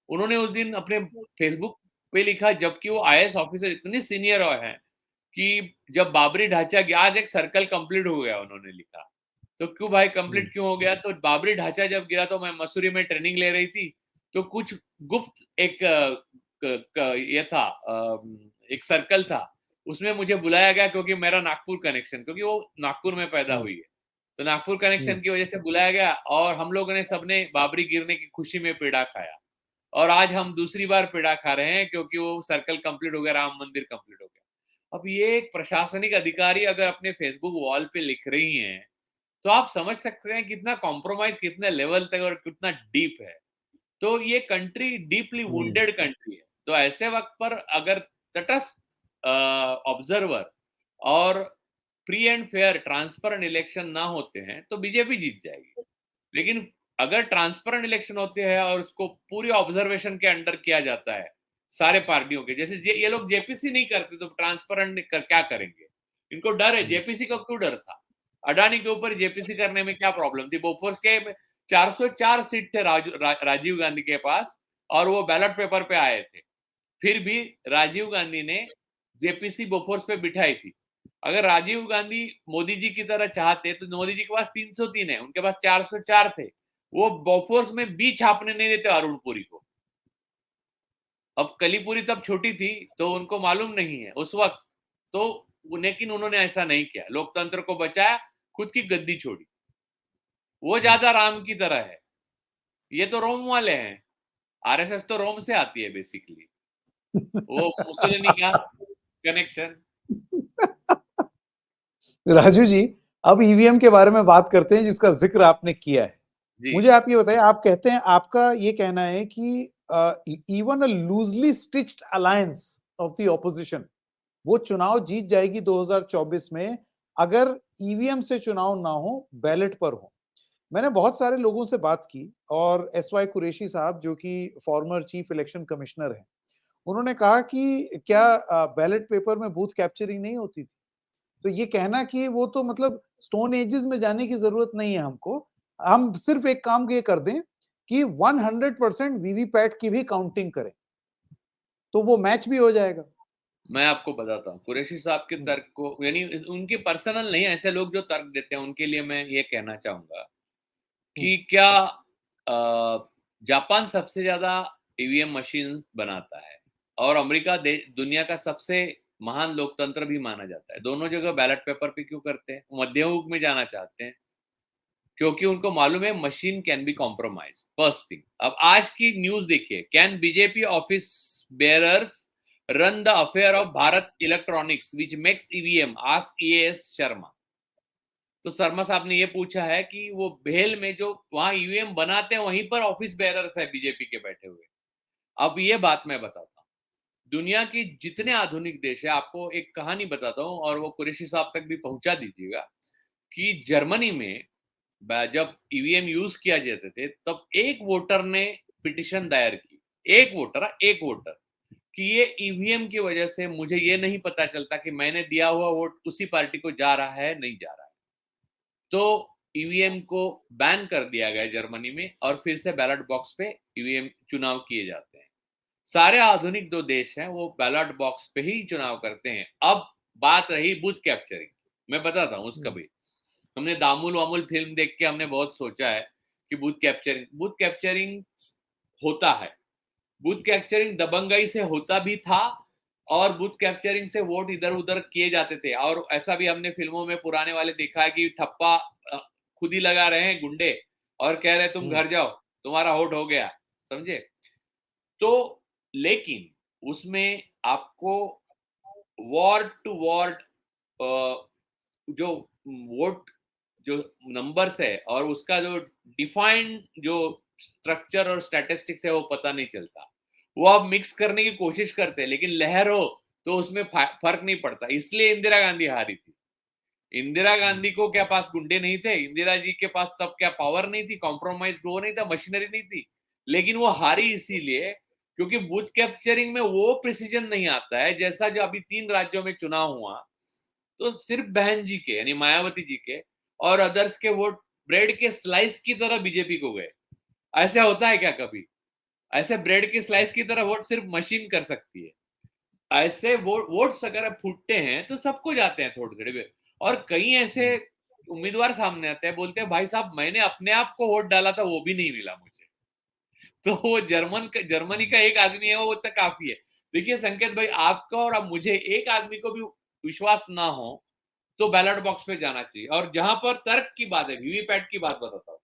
उन्होंने उस दिन अपने फेसबुक पे लिखा, जबकि वो आईएएस ऑफिसर इतनी सीनियर है, कि जब बाबरी ढांचा गया, आज एक सर्कल कंप्लीट हो गया उन्होंने लिखा। तो क्यों भाई हम्म। कंप्लीट क्यों हो गया? तो बाबरी ढांचा जब गिरा तो मैं मसूरी में ट्रेनिंग ले रही थी, तो कुछ गुप्त एक ये था, एक सर्कल था, उसमें मुझे बुलाया गया क्योंकि मेरा नागपुर कनेक्शन, क्योंकि वो नागपुर में पैदा हम्म। हुई है, तो नागपुर कनेक्शन हम्म। की वजह से बुलाया गया, और हम लोगों ने सबने बाबरी गिरने की खुशी में पेड़ा खाया। और आज हम दूसरी बार पेड़ा खा रहे हैं क्योंकि वो सर्कल कंप्लीट हो गया, राम मंदिर कंप्लीट हो गया। अब ये एक प्रशासनिक अधिकारी अगर अपने फेसबुक वॉल पे लिख रही हैं, तो आप समझ सकते हैं कितना कॉम्प्रोमाइज, कितने लेवल तक और कितना डीप है। तो ये कंट्री डीपली हम्म। वुंडेड कंट्री है। तो ऐसे वक्त पर अगर तटस्थ ऑब्जर्वर और free and fair transparent election ना होते हैं तो बीजेपी जीत जाएगी। लेकिन अगर ट्रांसपेरेंट इलेक्शन होते हैं और उसको पूरी ऑब्जर्वेशन के अंडर किया जाता है सारे पार्टियों के, जैसे ये लोग जेपीसी नहीं करते तो ट्रांसपेरेंट क्या करेंगे? इनको डर है। हम्म। जेपीसी का क्यों डर था? अडानी के ऊपर जेपीसी करने में क्या प्रॉब्लम थी? बोफोर्स के 404 सीट थे राजीव गांधी के पास, और वो बैलेट पेपर पे आए थे, फिर भी राजीव गांधी ने जेपीसी बोफोर्स पे बिठाई थी। अगर राजीव गांधी मोदी जी की तरह चाहते तो मोदी जी के पास 303 है, उनके पास 404 थे, वो बोफोर्स में बी छापने नहीं देते अरुण पुरी को। अब कलीपुरी तब छोटी थी तो उनको मालूम नहीं है उस वक्त, तो लेकिन उन्होंने ऐसा नहीं किया, लोकतंत्र को बचाया, खुद की गद्दी छोड़ी। वो हम्म। ज्यादा राम की तरह है, ये तो रोम वाले हैं। आरएसएस तो रोम से आती है बेसिकली, वो मुसोलिनी का कनेक्शन। राजू जी, अब ईवीएम के बारे में बात करते हैं जिसका जिक्र आपने किया है। जी। मुझे आप ये बताइए, आप कहते हैं, आपका ये कहना है कि even a loosely stitched alliance of the opposition वो चुनाव जीत जाएगी 2024 में, अगर ईवीएम से चुनाव ना हो, बैलेट पर हो। मैंने बहुत सारे लोगों से बात की, और एस वाई कुरैशी साहब जो कि फॉर्मर चीफ इलेक्शन कमिश्नर हैं, उन्होंने कहा कि क्या बैलेट पेपर में बूथ कैप्चरिंग नहीं होती थी? तो ये कहना कि वो तो मतलब स्टोन एजेस में जाने की जरूरत नहीं है हमको, हम सिर्फ एक काम ये कर दें कि 100% वीवीपैट की भी काउंटिंग करें, तो वो मैच भी हो जाएगा। मैं आपको बताता हूँ कुरैशी साहब के तर्क को, यानी उनके पर्सनल नहीं, ऐसे लोग जो तर्क देते हैं उनके लिए मैं ये कहना चाहूंगा कि क्या जापान सबसे ज्यादा ईवीएम मशीन बनाता है और अमेरिका दुनिया का सबसे महान लोकतंत्र भी माना जाता है, दोनों जगह बैलेट पेपर पे क्यों करते हैं? मध्यम युग में जाना चाहते हैं क्योंकि उनको मालूम है machine can be compromise. First thing. अब आज की न्यूज देखिए, can BJP office bearers run the affair of Bharat electronics which makes EVM, ask EAS Sharma. तो शर्मा साहब ने ये पूछा है कि वो भेल में जो वहां ईवीएम बनाते हैं वहीं पर ऑफिस बेयरर्स है बीजेपी के बैठे हुए। अब ये बात मैं बताता हूँ, दुनिया की जितने आधुनिक देश है, आपको एक कहानी बताता हूँ और वो कुरैशी साहब तक भी पहुंचा दीजिएगा कि जर्मनी में जब ईवीएम यूज किया जाते थे तब एक वोटर ने पिटिशन दायर की, एक वोटर कि ये ईवीएम की वजह से मुझे ये नहीं पता चलता कि मैंने दिया हुआ वोट उसी पार्टी को जा रहा है नहीं जा रहा है। तो ईवीएम को बैन कर दिया गया जर्मनी में और फिर से बैलेट बॉक्स पे ईवीएम चुनाव किए जाते हैं। सारे आधुनिक दो देश हैं वो बैलेट बॉक्स पे ही चुनाव करते हैं। अब बात रही बूथ कैप्चरिंग, मैं बताता हूँ उसका भी। हमने दामुल वामुल फिल्म देख के हमने बहुत सोचा है कि बूथ कैप्चरिंग होता है। बूथ कैप्चरिंग दबंगई से होता भी था और बूथ कैप्चरिंग से वोट इधर उधर किए जाते थे। और ऐसा भी हमने फिल्मों में पुराने वाले देखा है कि ठप्पा खुद ही लगा रहे हैं गुंडे और कह रहे तुम घर जाओ, तुम्हारा वोट हो गया, समझे? तो लेकिन उसमें आपको वार्ड टू वार्ड जो वोट जो नंबर्स है और उसका जो डिफाइंड जो स्ट्रक्चर और स्टैटिस्टिक्स है वो पता नहीं चलता। वो अब मिक्स करने की कोशिश करते हैं लेकिन लहर हो तो उसमें फर्क नहीं पड़ता। इसलिए इंदिरा गांधी हारी थी। इंदिरा गांधी को क्या पास गुंडे नहीं थे? इंदिरा जी के पास तब क्या पावर नहीं थी? कॉम्प्रोमाइज वो नहीं था, मशीनरी नहीं थी। लेकिन वो हारी इसीलिए क्योंकि बूथ कैप्चरिंग में वो प्रिसीजन नहीं आता है जैसा जो अभी 3 राज्यों में चुनाव हुआ। तो सिर्फ बहन जी के यानी मायावती जी के और अदर्स के वोट ब्रेड के स्लाइस की तरह बीजेपी को गए। ऐसा होता है क्या कभी? ऐसे ब्रेड की स्लाइस की तरह वोट सिर्फ मशीन कर सकती है। ऐसे वोट्स अगर फूटते हैं तो सबको जाते हैं थोड़े थोड़े। और कई ऐसे उम्मीदवार सामने आते हैं, बोलते हैं भाई साहब मैंने अपने आप को वोट डाला था वो भी नहीं मिला मुझे। तो वो जर्मनी का एक आदमी है वो तक काफी है। देखिए संकेत भाई, आपका और अब मुझे एक आदमी को भी विश्वास ना हो तो बैलेट बॉक्स पे जाना चाहिए। और जहां पर तर्क की बात है, वीवीपैट की बात बताता हूँ।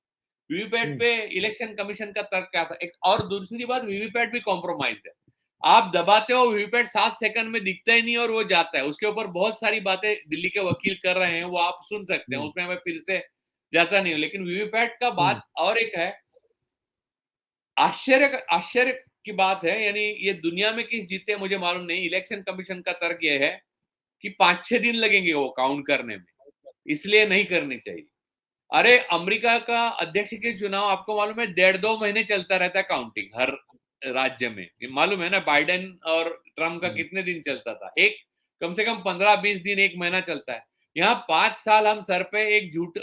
वीवीपैट पे इलेक्शन कमीशन का तर्क क्या था? एक और दूसरी बात, वीवीपैट भी कॉम्प्रोमाइज है। आप दबाते हो वीवीपैट 7 सेकंड में दिखता ही नहीं और वो जाता है। उसके ऊपर बहुत सारी बातें दिल्ली के वकील कर रहे हैं, वो आप सुन सकते हैं, उसमें मैं फिर से जाता नहीं हूँ। लेकिन वीवीपैट का बात और एक है, आश्चर्य की बात है, यानी ये दुनिया में किस जीते मुझे मालूम नहीं। इलेक्शन कमीशन का तर्क ये है कि 5-6 दिन लगेंगे वो काउंट करने में, इसलिए नहीं करनी चाहिए। अरे अमेरिका का अध्यक्ष के चुनाव आपको मालूम है 1.5-2 महीने चलता रहता है काउंटिंग हर राज्य में। मालूम है ना बाइडेन और ट्रम्प का कितने दिन चलता था? एक कम से कम 15-20 दिन, 1 महीना चलता है। यहाँ 5 साल हम सर पे एक झूठ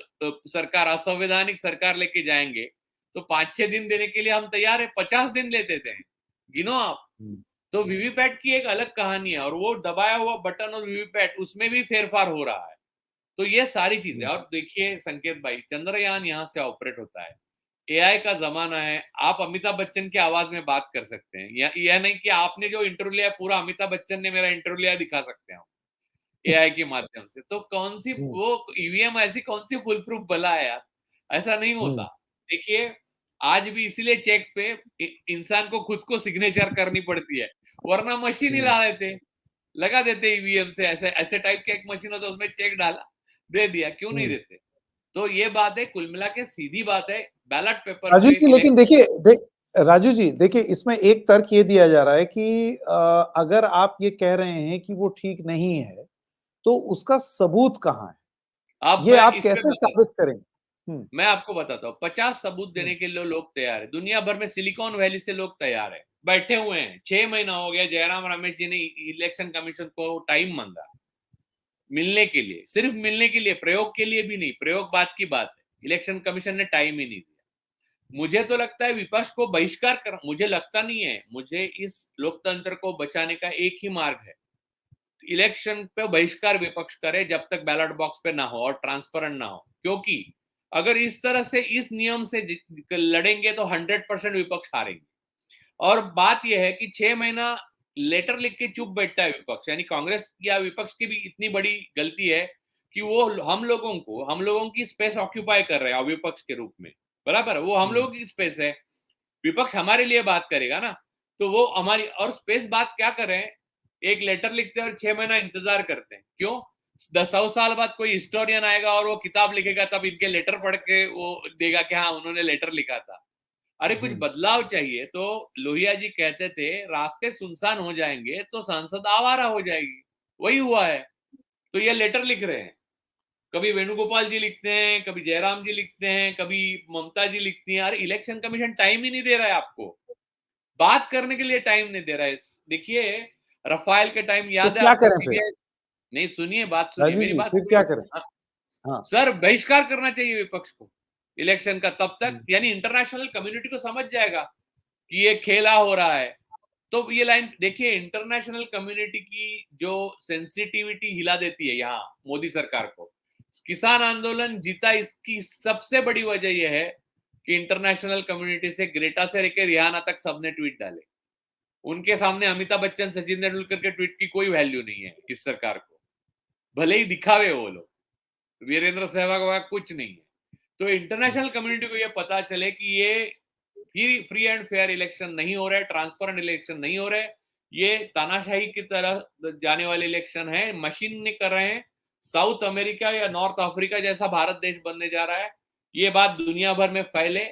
सरकार, असंवैधानिक सरकार लेके जाएंगे तो 5-6 दिन देने के लिए हम तैयार है। 50 दिन ले देते हैं, गिनो आप। तो वीवीपैट की एक अलग कहानी है और वो दबाया हुआ बटन और वीवीपैट उसमें भी फेरफार हो रहा है। तो ये सारी चीजें। और देखिए संकेत भाई, चंद्रयान यहाँ से ऑपरेट होता है, एआई का जमाना है। आप अमिताभ बच्चन की आवाज में बात कर सकते हैं, या यह नहीं कि आपने जो इंटरव्यू लिया पूरा अमिताभ बच्चन ने मेरा इंटरव्यू लिया दिखा सकते हैं एआई के माध्यम से। तो कौन सी वो ईवीएम ऐसी कौन सी फुल प्रूफ भला है यार? ऐसा नहीं होता। देखिए आज भी इसीलिए चेक पे इंसान को खुद को सिग्नेचर करनी पड़ती है, वरना मशीन ही ला देते, लगा देते ईवीएम से। ऐसे ऐसे टाइप का एक मशीन होता है, उसमें चेक डाला दे दिया, क्यों नहीं देते? तो ये बात है, कुल मिला के सीधी बात है, बैलेट पेपर राजू पे जी, लेकिन देखिए राजू जी देखिए, इसमें एक तर्क ये दिया जा रहा है कि अगर आप ये कह रहे हैं कि वो ठीक नहीं है तो उसका सबूत कहाँ है? अब ये मैं आप इस पे कैसे बताता साबित करेंगे? मैं आपको बताता हूँ। 50 सबूत देने के लिए लोग तैयार है, दुनिया भर में सिलिकॉन वैली से लोग तैयार है, बैठे हुए हैं। 6 महीना हो गया, जयराम रमेश जी ने इलेक्शन कमीशन को टाइम मांगा मिलने के लिए, सिर्फ मिलने के लिए, प्रयोग के लिए भी नहीं। प्रयोग बात की बात है, इलेक्शन कमीशन ने टाइम ही नहीं दिया। मुझे तो लगता है विपक्ष को बहिष्कार कर, मुझे लगता नहीं है, मुझे इस लोकतंत्र को बचाने का एक ही मार्ग है, इलेक्शन पे बहिष्कार विपक्ष करे जब तक बैलेट बॉक्स पे ना हो और ट्रांसपेरेंट ना हो। क्योंकि अगर इस तरह से इस नियम से लड़ेंगे तो 100% विपक्ष हारेंगे। और बात यह है कि 6 महीना लेटर लिख के चुप बैठता है विपक्ष, यानी कांग्रेस या विपक्ष की भी इतनी बड़ी गलती है कि वो हम लोगों की स्पेस ऑक्यूपाई कर रहे हैं विपक्ष के रूप में, बराबर। वो हम लोगों की स्पेस है, विपक्ष हमारे लिए बात करेगा ना, तो वो हमारी और स्पेस बात क्या कर रहे हैं, एक लेटर लिखते हैं और 6 महीना इंतजार करते हैं। क्यों? 100 साल बाद कोई हिस्टोरियन आएगा और वो किताब लिखेगा, तब इनके लेटर पढ़ के वो देगा कि हाँ उन्होंने लेटर लिखा था। अरे कुछ बदलाव चाहिए। तो लोहिया जी कहते थे रास्ते सुनसान हो जाएंगे तो संसद आवारा हो जाएगी, वही हुआ है। तो ये लेटर लिख रहे हैं, कभी वेणुगोपाल जी लिखते हैं, कभी जयराम जी लिखते हैं, कभी ममता जी लिखती हैं। अरे इलेक्शन कमीशन टाइम ही नहीं दे रहा है आपको, बात करने के लिए टाइम नहीं दे रहा है। देखिए रफाल के टाइम तो याद है क्या आपको, करें फिर? सीबीआई। नहीं सुनिए, बात सुनिए, राजीव मेरी जी बात फिर क्या सुनिए। करें? हाँ, हाँ। सर बहिष्कार करना चाहिए विपक्ष को इलेक्शन का तब तक, यानी इंटरनेशनल कम्युनिटी को समझ जाएगा कि ये खेला हो रहा है। तो ये लाइन देखिए, इंटरनेशनल कम्युनिटी की जो सेंसिटिविटी हिला देती है यहाँ मोदी सरकार को। किसान आंदोलन जीता, इसकी सबसे बड़ी वजह यह है कि इंटरनेशनल कम्युनिटी से ग्रेटा से लेकर रिहाना तक सबने ट्वीट डाले। उनके सामने अमिताभ बच्चन, सचिन तेंदुलकर के ट्वीट की कोई वैल्यू नहीं है इस सरकार को, भले ही दिखावे वो लोग, वीरेंद्र सहवाग वगैरह कुछ नहीं है। तो इंटरनेशनल कम्युनिटी को ये पता चले कि ये फ्री एंड फेयर इलेक्शन नहीं हो रहा है, ट्रांसपेरेंट इलेक्शन नहीं हो रहा है, ये तानाशाही की तरह जाने वाले इलेक्शन है, मशीन ने कर रहे हैं। साउथ अमेरिका या नॉर्थ अफ्रीका जैसा भारत देश बनने जा रहा है, ये बात दुनिया भर में फैले,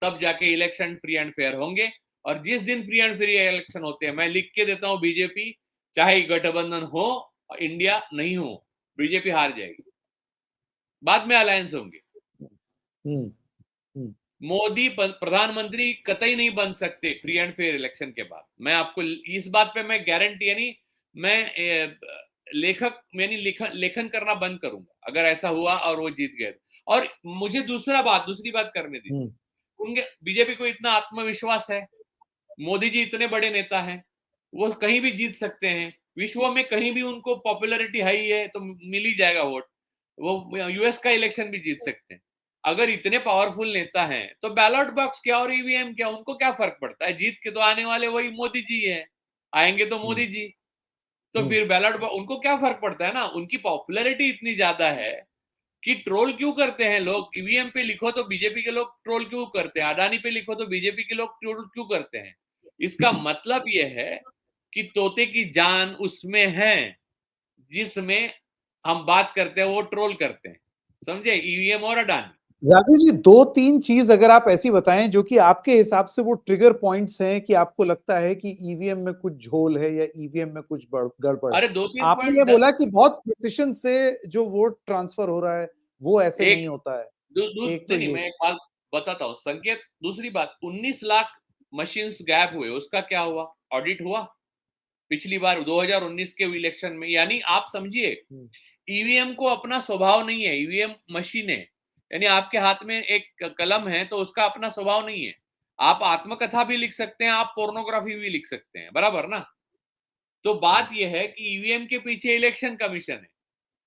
तब जाके इलेक्शन फ्री एंड फेयर होंगे। और जिस दिन फ्री एंड फेयर इलेक्शन होते हैं, मैं लिख के देता हूं, बीजेपी चाहे गठबंधन हो इंडिया नहीं हो, बीजेपी हार जाएगी, बाद में अलायंस होंगे। मोदी प्रधानमंत्री कतई नहीं बन सकते फ्री एंड फेयर इलेक्शन के बाद। मैं आपको इस बात पे मैं गारंटी, यानी मैं लेखक यानी लेखन करना बंद करूंगा अगर ऐसा हुआ और वो जीत गए। और मुझे दूसरी बात करने दीजिए। उनके बीजेपी को इतना आत्मविश्वास है, मोदी जी इतने बड़े नेता हैं, वो कहीं भी जीत सकते हैं, विश्व में कहीं भी उनको पॉपुलैरिटी हाई है तो मिल ही जाएगा वोट, वो यूएस का इलेक्शन भी जीत सकते हैं। अगर इतने पावरफुल नेता हैं तो बैलेट बॉक्स क्या और ईवीएम क्या, उनको क्या फर्क पड़ता है? जीत के तो आने वाले वही मोदी जी है, आएंगे तो मोदी जी। तो फिर बैलेट बॉक्स उनको क्या फर्क पड़ता है ना, उनकी पॉपुलैरिटी इतनी ज्यादा है कि ट्रोल क्यों करते हैं लोग। ईवीएम पे लिखो तो बीजेपी के लोग ट्रोल क्यों करते हैं, अडानी पे लिखो तो बीजेपी के लोग ट्रोल क्यों करते हैं। इसका मतलब यह है कि तोते की जान उसमें है जिसमें हम बात करते हैं वो ट्रोल करते हैं, समझे? ईवीएम और अडानी। राजू जी, दो तीन चीज अगर आप ऐसी बताएं जो कि आपके हिसाब से वो ट्रिगर पॉइंट्स हैं कि आपको लगता है कि ईवीएम में कुछ झोल है या ईवीएम में कुछ गड़बड़ है। अरे 2-3 आपने ये पॉइंट 10 बोला कि बहुत प्रिसिशन से जो वोट ट्रांसफर हो रहा है वो ऐसे एक नहीं होता है। एक तो नहीं नहीं, ये मैं एक बात बताता हूँ संकेत। दूसरी बात, 19 लाख मशीन्स गैप हुए, उसका क्या हुआ? ऑडिट हुआ पिछली बार 2019 के इलेक्शन में? यानी आप समझिए, ईवीएम को अपना स्वभाव नहीं है, ईवीएम मशीन है, यानी आपके हाथ में एक कलम है तो उसका अपना स्वभाव नहीं है। आप आत्मकथा भी लिख सकते हैं, आप पोर्नोग्राफी भी लिख सकते हैं, बराबर ना? तो बात यह है कि ईवीएम के पीछे इलेक्शन कमीशन है,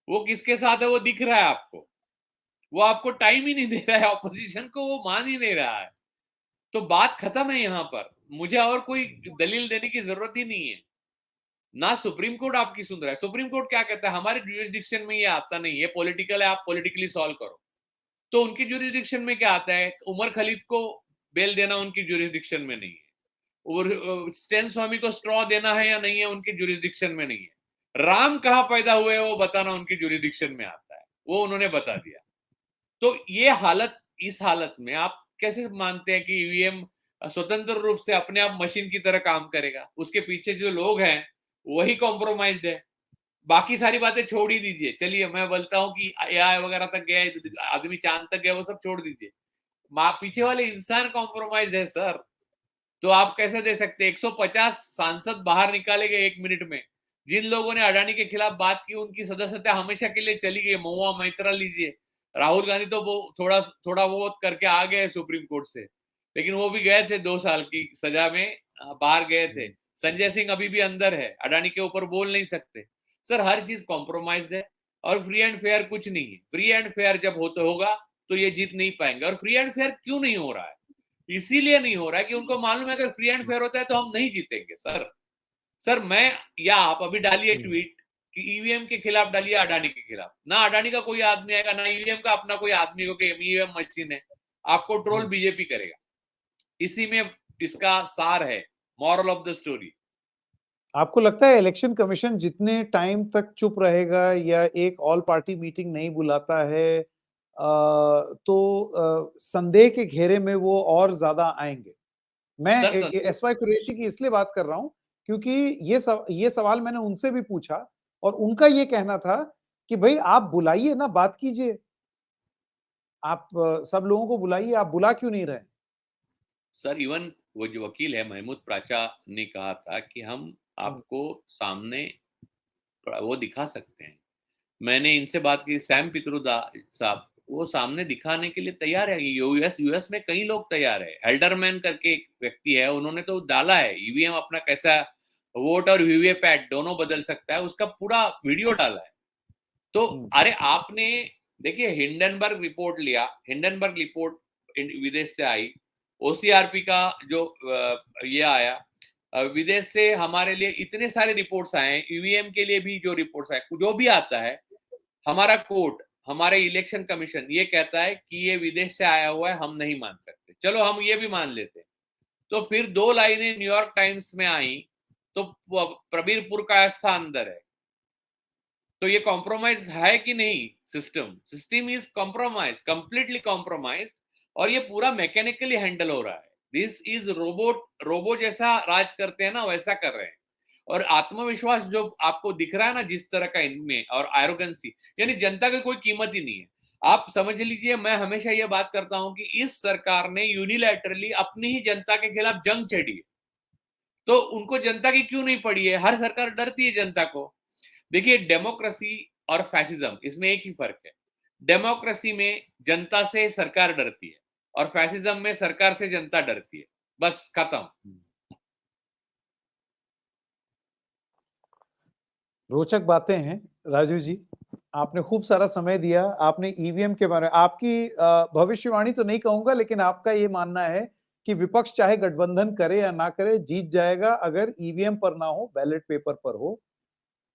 वो किसके साथ है वो दिख रहा है आपको, वो आपको टाइम ही नहीं दे रहा है, ऑपोजिशन को वो मान ही नहीं रहा है। तो बात खत्म है यहाँ पर, मुझे और कोई दलील देने की जरूरत ही नहीं है। ना सुप्रीम कोर्ट आपकी सुन रहा है। सुप्रीम कोर्ट क्या कहता है, हमारे जुरिस्डिक्शन में ये आता नहीं, ये पॉलिटिकल है, आप पॉलिटिकली सॉल्व करो। तो उनकी जुरिस्डिक्शन में क्या आता है? उमर खलीद को बेल देना उनकी जुरिस्डिक्शन में नहीं है, और स्टेन स्वामी को स्ट्रॉ देना है या नहीं है उनकी जुरिस्डिक्शन में नहीं है। राम कहाँ पैदा हुए वो बताना उनकी जुरिस्डिक्शन में आता है, वो उन्होंने बता दिया। तो ये हालत, इस हालत में आप कैसे मानते हैं कि ईवीएम स्वतंत्र रूप से अपने आप मशीन की तरह काम करेगा? उसके पीछे जो लोग हैं वही कॉम्प्रोमाइज्ड है। बाकी सारी बातें छोड़ ही दीजिए, चलिए मैं बोलता हूँ कि एआई वगैरह तक गया, आदमी चांद तक गया, वो सब छोड़ दीजिए, पीछे वाले इंसान कॉम्प्रोमाइज है सर। तो आप कैसे दे सकते? 150 सांसद बाहर निकाले गए 1 मिनट में। जिन लोगों ने अडानी के खिलाफ बात की उनकी सदस्यता हमेशा के लिए चली गई। महुआ मैत्रा लीजिए, राहुल गांधी तो वो थोड़ा थोड़ा वो करके आ गए सुप्रीम कोर्ट से, लेकिन वो भी गए थे 2 साल की सजा में, बाहर गए थे। संजय सिंह अभी भी अंदर है, अडानी के ऊपर बोल नहीं सकते। सर हर चीज कॉम्प्रोमाइज है, और फ्री एंड फेयर कुछ नहीं है। फ्री एंड फेयर जब होगा तो ये जीत नहीं पाएंगे। और फ्री एंड फेयर क्यों नहीं हो रहा है? इसीलिए नहीं हो रहा है कि उनको मालूम है अगर फ्री एंड फेयर होता है तो हम नहीं जीतेंगे। सर मैं या आप अभी डालिए ट्वीट कि ईवीएम के खिलाफ डालिए, अडानी के खिलाफ। ना अडानी का कोई आदमी आएगा, ना ईवीएम का अपना कोई आदमी हो कि ईवीएम मशीन है। आपको ट्रोल बीजेपी करेगा। इसी में इसका सार है, मॉरल ऑफ द स्टोरी। आपको लगता है इलेक्शन कमीशन जितने टाइम तक चुप रहेगा या एक ऑल पार्टी मीटिंग नहीं बुलाता है तो संदेह के घेरे में वो और ज्यादा आएंगे? मैं एस वाई कुरैशी की इसलिए बात कर रहा हूं क्योंकि ये सवाल मैंने उनसे भी पूछा और उनका ये कहना था कि भाई आप बुलाइए ना, बात कीजिए, आप सब लोगों को बुलाइए, आप बुला क्यों नहीं रहे? सर इवन वो जो वकील है महमूद प्राचा ने कहा था कि हम आपको सामने वो दिखा सकते हैं। मैंने इनसे बात की, सैम पित्रोदा साहब, वो सामने दिखाने के लिए तैयार है। यूएस में कई लोग तैयार है। हेल्डरमैन करके एक व्यक्ति है, उन्होंने तो डाला है ईवीएम अपना कैसा वोट और वीवीपैट दोनों बदल सकता है, उसका पूरा वीडियो डाला है। तो अरे आपने देखिए हिंडनबर्ग रिपोर्ट लिया, हिंडनबर्ग रिपोर्ट विदेश से आई, ओसीआरपी का जो ये आया विदेश से, हमारे लिए इतने सारे रिपोर्ट्स आए, ईवीएम के लिए भी जो रिपोर्ट्स आए, जो भी आता है, हमारा कोर्ट, हमारे इलेक्शन कमीशन ये कहता है कि ये विदेश से आया हुआ है, हम नहीं मान सकते। चलो हम ये भी मान लेते हैं। तो फिर 2 लाइनें न्यूयॉर्क टाइम्स में आई तो प्रबीरपुर का आस्था अंदर है। तो ये कॉम्प्रोमाइज है कि नहीं? System is compromise, completely compromise, और ये पूरा मैकेनिकली हैंडल हो रहा है। दिस इज रोबो जैसा राज करते हैं ना, वैसा कर रहे हैं। और आत्मविश्वास जो आपको दिख रहा है ना जिस तरह का इनमें, और एरोगेंसी, यानी जनता की कोई कीमत ही नहीं है। आप समझ लीजिए, मैं हमेशा ये बात करता हूं कि इस सरकार ने यूनिलैटरली अपनी ही जनता के खिलाफ जंग छेड़ी है। तो उनको जनता की क्यों नहीं पड़ी है? हर सरकार डरती है जनता को। देखिए डेमोक्रेसी और फैसिज्म, इसमें एक ही फर्क है। डेमोक्रेसी में जनता से सरकार डरती है और फैसिज्म में सरकार से जनता डरती है। बस खत्म। रोचक बातें हैं राजू जी, आपने खूब सारा समय दिया। आपने ईवीएम के बारे में, आपकी भविष्यवाणी तो नहीं कहूंगा, लेकिन आपका ये मानना है कि विपक्ष चाहे गठबंधन करे या ना करे, जीत जाएगा अगर ईवीएम पर ना हो, बैलेट पेपर पर हो।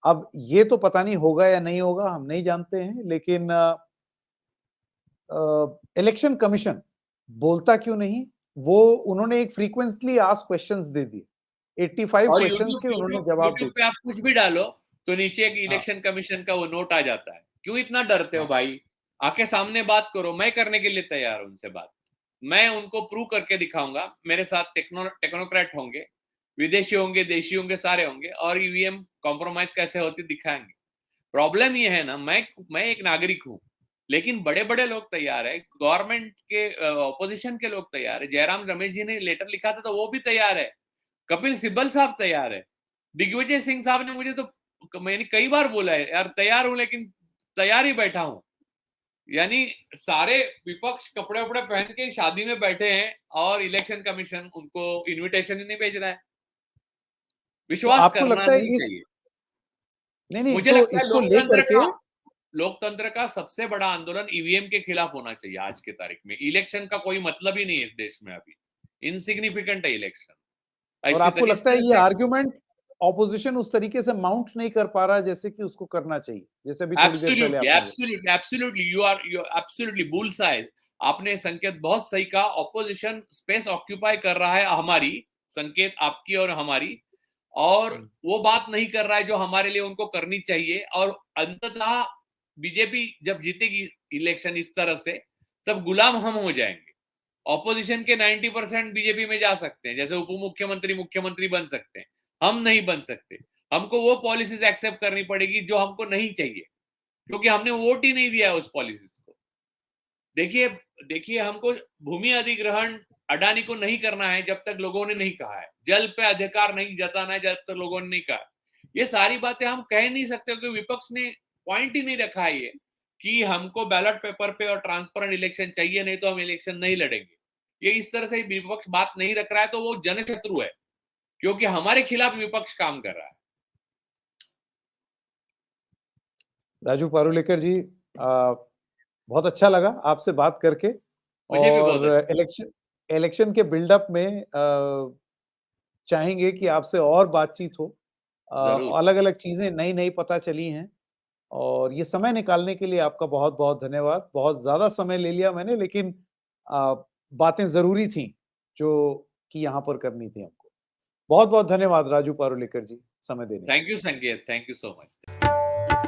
अब ये तो पता नहीं होगा या नहीं होगा, हम नहीं जानते हैं, लेकिन इलेक्शन कमीशन बोलता क्यों नहीं? वो उन्होंने एक फ्रीक्वेंटली आस्क्ड क्वेश्चंस दे दिए, 85 और क्वेश्चंस के उन्होंने जवाब दिए। यूट्यूब पे आप कुछ भी डालो तो नीचे एक इलेक्शन कमीशन का वो नोट आ जाता है। क्यों इतना डरते हो भाई? आके सामने बात करो, मैं करने के लिए तैयार हूं उनसे बात। मैं उनको प्रूव करके दिखाऊंगा। मेरे साथ टेक्नोक्रेट होंगे, विदेशी होंगे, देशी होंगे, सारे होंगे, और ईवीएम कॉम्प्रोमाइज कैसे होती दिखाएंगे। प्रॉब्लम ये है ना, मैं एक नागरिक हूं, लेकिन बड़े बड़े लोग तैयार है, गवर्नमेंट के ऑपोजिशन के लोग तैयार है। जयराम रमेश जी ने लेटर लिखा था तो वो भी तैयार है, कपिल सिब्बल साहब तैयार है, दिग्विजय सिंह साहब ने मुझे तो मैंने कई बार बोला है यार तैयार हूं, लेकिन तैयार ही बैठा हूं। यानी सारे विपक्ष कपड़े वपड़े पहन के शादी में बैठे हैं और इलेक्शन कमीशन उनको इनविटेशन ही नहीं भेज रहा है। तो विश्वास आपको करना लगता है नहीं इस चाहिए। नहीं मुझे तो लगता है इसको लेकर के लोकतंत्र का सबसे बड़ा आंदोलन ईवीएम के खिलाफ होना चाहिए आज की तारीख में। इलेक्शन का कोई मतलब ही नहीं है इस देश में अभी, इनसिग्निफिकेंट है इलेक्शन। और ऐसी आपको इस लगता है तरह ये से आर्गुमेंट ऑपोजिशन उस तरीके से माउंट नहीं कर पा रहा जैसे कि उसको करना चाहिए, जैसे अभी थोड़ी देर पहले एब्सोल्युटली आपने बोला? Absolutely absolutely you are absolutely bullseye. आपने संकेत बहुत सही कहा। ऑपोजिशन स्पेस ऑक्यूपाई कर रहा है हमारी, संकेत आपकी और हमारी, और वो बात नहीं कर रहा है जो हमारे लिए उनको करनी चाहिए। और अंततः बीजेपी जब जीतेगी इलेक्शन इस तरह से, तब गुलाम हम हो जाएंगे। ऑपोजिशन के 90% बीजेपी में जा सकते हैं, जैसे उप मुख्यमंत्री मुख्यमंत्री बन सकते हैं, हम नहीं बन सकते। हमको वो पॉलिसीज एक्सेप्ट करनी पड़ेगी जो हमको नहीं चाहिए, क्योंकि हमने वोट ही नहीं दिया उस पॉलिसीज को। देखिए देखिए हमको भूमि अधिग्रहण अडानी को नहीं करना है जब तक लोगों ने नहीं कहा है। जल पे अधिकार नहीं जताना है जब तक लोगों ने नहीं कहा। ये सारी बातें हम कह नहीं सकते क्योंकि विपक्ष ने पॉइंट ही नहीं रखा है ये कि हमको बैलेट पेपर पे और ट्रांसपेरेंट इलेक्शन चाहिए, नहीं तो हम इलेक्शन नहीं लड़ेंगे। ये इस तरह से विपक्ष बात नहीं रख रहा है तो वो जनशत्रु है, क्योंकि हमारे खिलाफ विपक्ष काम कर रहा है। राजू पारुलेकर जी, बहुत अच्छा लगा आपसे बात करके मुझे भी बहुत और अच्छा लगा। इलेक्शन के बिल्डअप में चाहेंगे कि आपसे और बातचीत हो। ज़रूर। अलग-अलग चीज़ें नई-नई पता चली हैं और ये समय निकालने के लिए आपका बहुत-बहुत धन्यवाद। बहुत ज़्यादा समय ले लिया मैंने लेकिन अ, बातें ज़रूरी थी जो कि यहाँ पर करनी थी हमको। बहुत-बहुत धन्यवाद राजू पारुलेकर जी, समय देने के लिए। थैंक यू संकेत, थैंक यू सो मच।